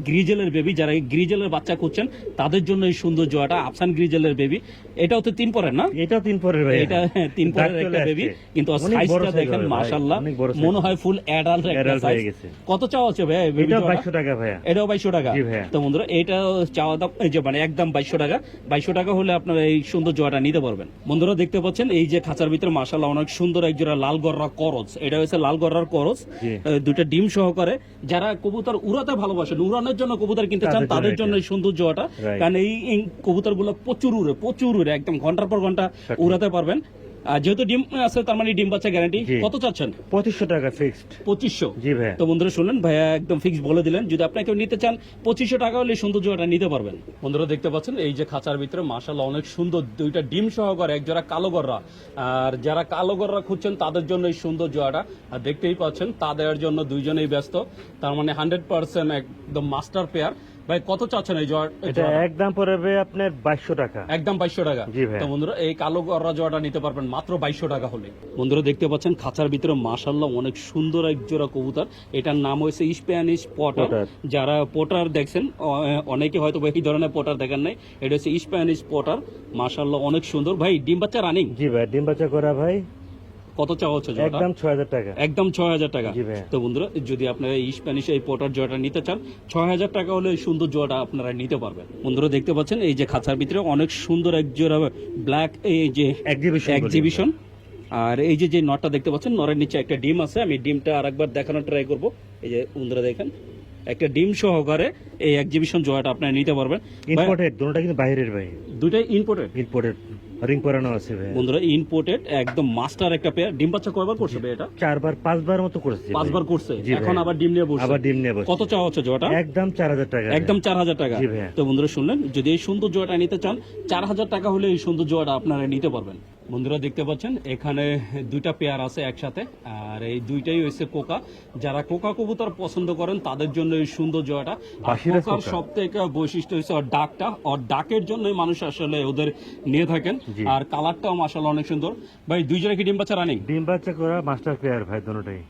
গ্রিজেলের বেবি। যারা এই গ্রিজেলের বাচ্চা খুঁজছেন তাদের জন্য এই সুন্দর জোড়াটা আফসান গ্রিজেলের বেবি। এটাও তো 3 পরের না? এটাও 3 পরের ভাই। এটা 3 পরের একটা বেবি, কিন্তু ওর সাইজটা দেখেন মাশাআল্লাহ মনে হয় ফুল অ্যাডাল্ট একটা Adult সাইজ। হয়ে গেছে। কত চাওয়া আছে ভাই বেবি এটাও জোড়া? 2200 টাকা ভাইয়া। এটাও 2200 টাকা। জি ভাইয়া। তো বন্ধুরা এটা চাওয়া দাম এই যে মানে একদম 2200 টাকা। 2200 টাকা হলে আপনারা এই সুন্দর জোড়াটা নিতে পারবেন। বন্ধুরা দেখতে পাচ্ছেন এই যে খাঁচার ভিতরে মাশাআল্লাহ অনেক সুন্দর এক জোড়া লাল গররা করজ। এটা হচ্ছে লাল গররার করজ। জি। দুটো ডিম সহকারে। যারা কবুতর উড়াতে ভালোবাসেন, উড়ানোর জন্য কবুতর কিনতে চান তাদের জন্য তাদের এটা। জন্য এই সুন্দর জোড়াটা। Right. কারণ এই কবুতরগুলো প্রচুর উড়ে একদম ঘন্টার পর ঘন্টা সঠিক। উড়াতে পারবেন। আর যেহেতু ডিম আছে তার মানে ডিম বাচ্চা গ্যারান্টি। জি। কত চাচ্ছেন? 2500 টাকা ফিক্সড। 2500। জি ভাইয়া। তো বন্ধুরা শুনলেন ভাইয়া একদম ফিক্স বলে দিলেন, যদি আপনারা কেউ নিতে চান 2500 টাকা হলে সুন্দর জোড়াটা নিতে পারবেন। বন্ধুরা দেখতে পাচ্ছেন এই যে খাঁচার ভিতরে মাশাআল্লাহ অনেক সুন্দর দুইটা ডিম সহকারে এক জোড়া কালো গররা। আর যারা কালো গররা খুঁজছেন তাদের জন্য এই সুন্দর জোড়াটা। আর দেখতেই পাচ্ছেন তাদের জন্য দুইজনেই ব্যস্ত, তার মানে 100% একদম মাস্টার পেয়ার। ভাই কত চাচ্ছেন এই এটা জোড়াটা? একদম পড়বে আপনার 2200 টাকা। একদম 2200 টাকা। জি ভাই। তো বন্ধুরা এই কালো গররা জোড়াটা নিতে পারবেন মাত্র 2200 টাকা হলে। বন্ধুরা দেখতে পাচ্ছেন খাঁচার ভিতরে মাশাআল্লাহ অনেক সুন্দর এক জোড়া কবুতর। এটার নাম হয়েছে স্প্যানিশ পটার। পটার। যারা পটার দেখছেন অনেকে হয়তো এই ধরনের পটার দেখেন নাই, এটা হচ্ছে স্প্যানিশ পটার। মাশাআল্লাহ অনেক সুন্দর। ভাই ডিম বাচ্চা রানিং? জি ভাই, ডিম বাচ্চা করা ভাই। কত চাওয়া হচ্ছে জোড়াটা? একদম 6000 টাকা। একদম 6000 টাকা। জি ভাই। তো বন্ধুরা যদি আপনারা এই স্প্যানিশ এই পটার জোড়াটা নিতে চান 6000 টাকা হলে এই সুন্দর জোড়াটা আপনারা নিতে পারবেন। বন্ধুরা দেখতে পাচ্ছেন এই যে খাঁচার ভিতরে অনেক সুন্দর এক জোড়া ব্ল্যাক এই যে এক্সিবিশন। আর এই যে নটটা দেখতে পাচ্ছেন, নরের নিচে একটা ডিম আছে। আমি ডিমটা আরেকবার দেখানোর ট্রাই করব। এই যে বন্ধুরা দেখেন একটা ডিম সহকারে এই এক্সিবিশন জোড়াটা আপনারা নিতে পারবেন। ইম্পোর্টেড, দুটোটা কিন্তু বাইরের ভাই। দুটাই ইম্পোর্টেড। ইম্পোর্টেড রিং পরানো আছে ভাই। বন্ধুরা ইম্পোর্টেড একদম মাস্টার একটা পেয়ার। ডিম বাচ্চা কয়বার করছে ভাই এটা? 4বার 5বার মতো করেছে। 5বার করছে। জি ভাই। এখন আবার ডিম নিয়ে বসছে। আবার ডিম নিয়ে বসছে। কত চাওয়া হচ্ছে জোড়াটা? একদম 4000 টাকা। একদম 4000 টাকা। জি ভাইয়া। তো বন্ধুরা শুনলেন, যদি এই সুন্দর জোড়াটা নিতে চান 4000 টাকা হলে এই সুন্দর জোড়াটা আপনারা নিতে পারবেন। বন্ধুরা দেখতে পাচ্ছেন এখানে দুইটা পেয়ার আছে একসাথে, আর এই দুইটাই হচ্ছে কোকা। যারা কোকা কবুতর পছন্দ করেন তাদের জন্য এই সুন্দর জোড়াটা। আর বাসিরাজ কোকার কোকা। সব থেকে বৈশিষ্ট্য হচ্ছে ওর ডাকটা। ওর ডাকের জন্যই মানুষ আসলে ওদের নিয়ে থাকেন। জি। আর কালারটাও মাশাআল্লাহ অনেক সুন্দর। ভাই দুই জোড়া কি ডিম বাচ্চা রানিং? ডিম বাচ্চা করা মাস্টার পেয়ার ভাই দুটোটাই।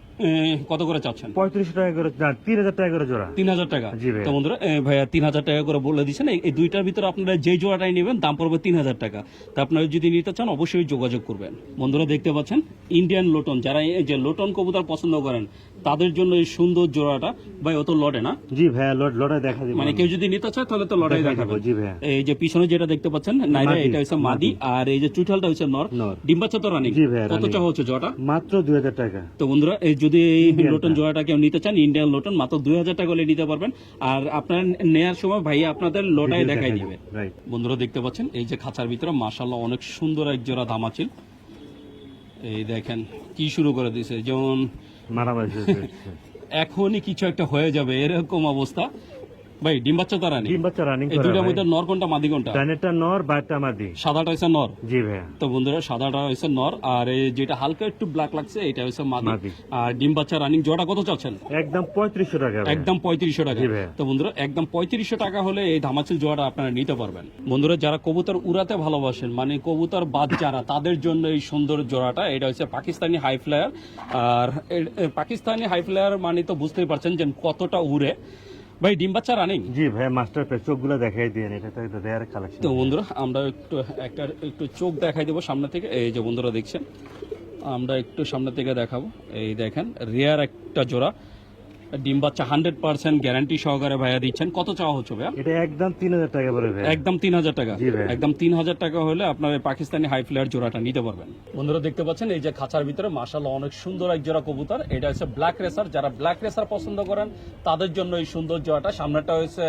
কত করে চাচ্ছেন? 3500 টাকা করে, না 3000 টাকা করে জোড়া। 3000 টাকা। জি ভাইয়া। তো বন্ধুরা ভাইয়া 3000 টাকা করে বলে দিচ্ছেন। এই দুইটার ভিতরে আপনারা যে জোড়াটাই নেবেন দাম পড়বে 3000 টাকা। তা আপনারা যদি নিতে চান অবশ্যই যোগাযোগ করবেন। বন্ধুরা দেখতে পাচ্ছেন ইন্ডিয়ান লোটন। যারা এই যে লোটন কবুতর পছন্দ করেন তাদের জন্য এই সুন্দর জোড়াটা। ভাই ও তো লটে না? জি ভাইয়া, লড়াই দেখা দিবেন। মানে কেউ যদি নিতে চায় তাহলে তো লড়াই দেখাই দেখাবে। দেবো, জি ভাইয়া। এই যে পিছনে যেটা দেখতে পাচ্ছেন নাইরা, মাদি। এটা হচ্ছে মাদি। আর এই যে চুইঠালটা হচ্ছে নর। নর। ডিম বাচ্চা তো রানিং? জি ভাইয়া, কত running। চাওয়া হচ্ছে জোড়াটা? মাত্র 2000 টাকা। তো বন্ধুরা এই যদি এই Indian লোটন টা। জোড়াটা কেউ নিতে চান ইন্ডিয়ান লোটন মাত্র 2000 টাকা হলে নিতে পারবেন। আর আপনার নেয়ার সময় ভাই আপনাদের লোটাই Video দেখাই দেখাই দিবে। দিবে, right। বন্ধুরা দেখতে পাচ্ছেন এই যে খাঁচার ভিতরে মাশাআল্লাহ অনেক সুন্দর এক জোড়া ধামাচিল। এই দেখেন কি শুরু করে দিয়েছে, যেমন মারামারি শুরু করেছে। এখনই কিছু একটা হয়ে যাবে এরকম অবস্থা। ভাই ডিম বাচ্চা তো রানিং, ডিম বাচ্চা রানিং এই করা দুইটার ভাই। মধ্যে নর কোনটা মাদি কোনটা? ডানেরটা নর, বাইরটা মাদি। সাদাটা হচ্ছে নর। জি ভাইয়া। তো বন্ধুরা সাদাটা হচ্ছে নর, আর এই যেটা হালকা একটু ব্ল্যাক লাগছে এটা হচ্ছে মাদি। মাদি। আর ডিম বাচ্চা রানিং জোড়া কত চাচ্ছেন? একদম 3500 টাকা ভাইয়া। একদম 3500 টাকা। জি ভাইয়া। তো বন্ধুরা একদম 3500 টাকা হলে এই ধামাচিল জোড়াটা আপনারা নিতে পারবেন। বন্ধুরা যারা কবুতর উড়াতে ভালোবাসেন, মানে কবুতর বাদ যারা, তাদের জন্য এই সুন্দর জোড়াটা। এটা হচ্ছে পাকিস্তানি হাই ফ্লায়ার। আর পাকিস্তানি হাই ফ্লায়ার মানে তো বুঝতেই পারছেন যে কতটা উড়ে। ভাই ডিম বাচ্চা রানিং। জি ভাইয়া, মাস্টার পেজ চোখগুলো দেখাই দিয়েন, এটা তো একটু রেয়ার কালেকশন। তো বন্ধুরা আমরা একটু চোখ দেখাই দেবো সামনে থেকে। এই যে বন্ধুরা দেখছেন, আমরা একটু সামনে থেকে দেখাবো। এই দেখেন রেয়ার একটা জোড়া ডিম বাচ্চা 100% গ্যারান্টি সহকারে ভাইয়া দিচ্ছেন। কত চাওয়া হচ্ছে ভাইয়া? এটা একদম 3000 টাকা পড়ে ভাইয়া। একদম 3000 টাকা। জি ভাই। একদম 3000 টাকা হলে আপনার এই পাকিস্তানি হাই ফ্লায়ার জোড়াটা নিতে পারবেন। বন্ধুরা দেখতে পাচ্ছেন এই যে খাঁচার ভিতরে মাশাআল্লাহ অনেক সুন্দর এক জোড়া কবুতর। এটা হচ্ছে ব্ল্যাক রেসার। যারা ব্ল্যাক রেসার পছন্দ করেন তাদের জন্য এই সুন্দর জোড়াটা। সামনেটা হচ্ছে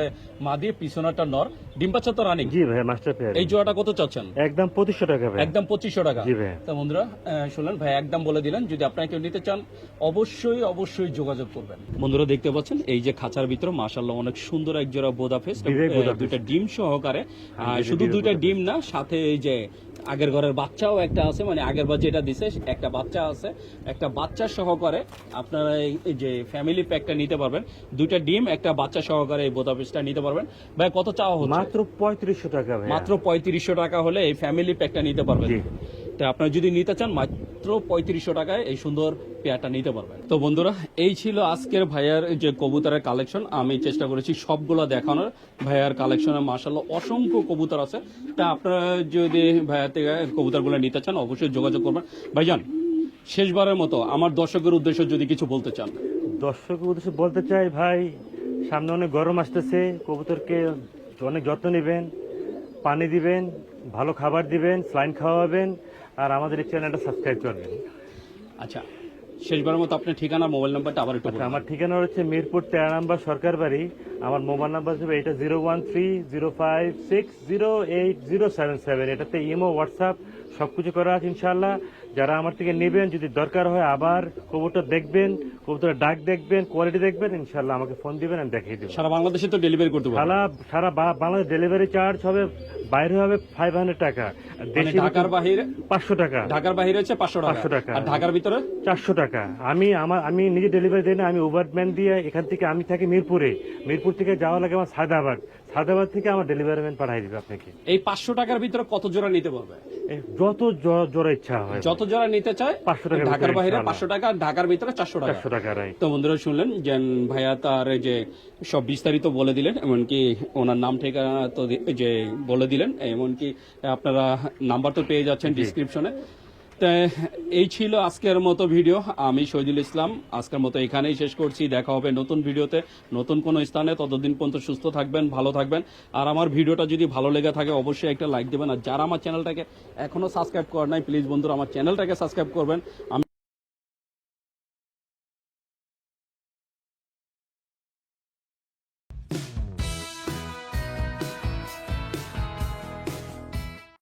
মাদি, পিছনেটা নর। ডিম বাচ্চা তো রানিং। জি ভাইয়া, মাস্টার পেজ। এই জোড়াটা কত চাচ্ছেন? একদম 2500 টাকা ভাইয়া। একদম 2500 টাকা। জি ভাইয়া। তো বন্ধুরা শুনলেন ভাই একদম বলে দিলেন, যদি আপনারা কেউ নিতে চান অবশ্যই যোগাযোগ করবেন। বন্ধুরা দেখতে পাচ্ছেন এই যে খাঁচার ভিতরে মাশাআল্লাহ অনেক সুন্দর এক জোড়া বোদা ফেস, বিবেক বোদা ফেস। দুইটা ডিম সহকারে। শুধু বিবেক দুইটা বোদা ডিম না, সাথে এই যে আগের ঘরের বাচ্চাও একটা আছে, মানে আগের বার যেটা দিছে একটা বাচ্চা আছে। একটা বাচ্চা সহকারে আপনারা এই যে ফ্যামিলি প্যাকটা নিতে পারবেন। দুইটা ডিম একটা বাচ্চা সহকারে এই বোদা ফেসটা নিতে পারবেন। ভাই কত চাওয়া হচ্ছে? মাত্র 3500 টাকা ভাইয়া। মাত্র 3500 টাকা হলে এই ফ্যামিলি প্যাকটা নিতে পারবেন। জি। তো আপনারা যদি নিতে চান মাত্র 3500 টাকায় এই সুন্দর পেয়ারটা নিতে পারবেন। তো বন্ধুরা এই ছিল আজকের ভাইয়ার যে কবুতরের কালেকশন। আমি চেষ্টা করেছি সবগুলো দেখানোর। ভাইয়ার কালেকশনে মাশাআল্লাহ অসংখ্য কবুতর আছে। তা আপনারা যদি ভাইয়ার থেকে কবুতরগুলো নিতে চান অবশ্যই যোগাযোগ করবেন। ভাইজান শেষবারের মতো আমার দর্শকের উদ্দেশ্যে যদি কিছু বলতে চান। দর্শক উদ্দেশ্যে বলতে চাই ভাই, সামনে অনেক গরম আসতেছে, কবুতরকে অনেক যত্ন নেবেন, পানি দিবেন, ভালো খাবার দিবেন, স্লাইন খাওয়াবেন, আর আমাদের এই চ্যানেলটা সাবস্ক্রাইব করবেন। আচ্ছা শেষবারের মতো আপনার ঠিকানা মোবাইল নাম্বারটা আবার একটু আচ্ছা, বলুন। আমার ঠিকানা হচ্ছে মিরপুর 13 নম্বর সরকার বাড়ি। আমার মোবাইল নাম্বার হবে এটা 013056080077। এটাতে ইমো, হোয়াটসঅ্যাপ সবকিছু করা আছে ইনশাআল্লাহ। যারা আমার থেকে নেবেন, যদি দরকার হয় আবার কবুতর দেখবেন, কবুতরের ডাক দেখবেন, কোয়ালিটি দেখবেন, ইনশাআল্লাহ আমাকে ফোন দিবেন, আমি দেখিয়ে দেবো। সারা বাংলাদেশে তো ডেলিভারি করতে পারবেন। সারা বাংলাদেশ ডেলিভারি চার্জ হবে, বাইরে হবে 500 টাকা, আর মানে দেশে ঢাকার বাহিরে 500 টাকা, ঢাকার বাহিরে হচ্ছে 500 500 টাকা। আর ঢাকার ভিতরে 400 টাকা। আমি নিজে ডেলিভারি দিই না, আমি ওভারম্যান দিয়ে এখান থেকে, আমি থাকি মিরপুরে, মিরপুর থেকে যাওয়া লাগে আমার সাদাবাদ থেকে আমার ডেলিভারি ম্যান পাঠিয়ে দিবে আপনাকে। এই 500 টাকার ভিতরে কত জোড়া নিতে পারবে? যত জোড়া ইচ্ছা হয়, যত জোড়া নিতে চায় 500 টাকার ঢাকার ভিতরে বাইরে ইনশাআল্লাহ। 500 টাকা, ঢাকার ভিতরে 400 টাকা। 400 টাকা রাই। তো বন্ধুরা শুনলেন যে ভাইয়া তার এই যে সব বিস্তারিত বলে দিলেন, এমনকি ওনার নাম ঠিকানা তো যে বলে দিলেন, এমনকি আপনারা নাম্বার তো পেয়ে যাচ্ছেন ডিসক্রিপশনে। তো এই ছিল আজকের মতো ভিডিও। আমি শহীদুল ইসলাম আজকের মতো এখানেই শেষ করছি। দেখা হবে নতুন ভিডিওতে, নতুন কোনো স্থানে। ততদিন পর্যন্ত সুস্থ থাকবেন, ভালো থাকবেন। আর আমার ভিডিওটা যদি ভালো লেগে থাকে অবশ্যই একটা লাইক দেবেন। আর যারা আমার চ্যানেলটাকে এখনো সাবস্ক্রাইব করেন নাই, প্লিজ বন্ধুরা আমার চ্যানেলটাকে সাবস্ক্রাইব করবেন।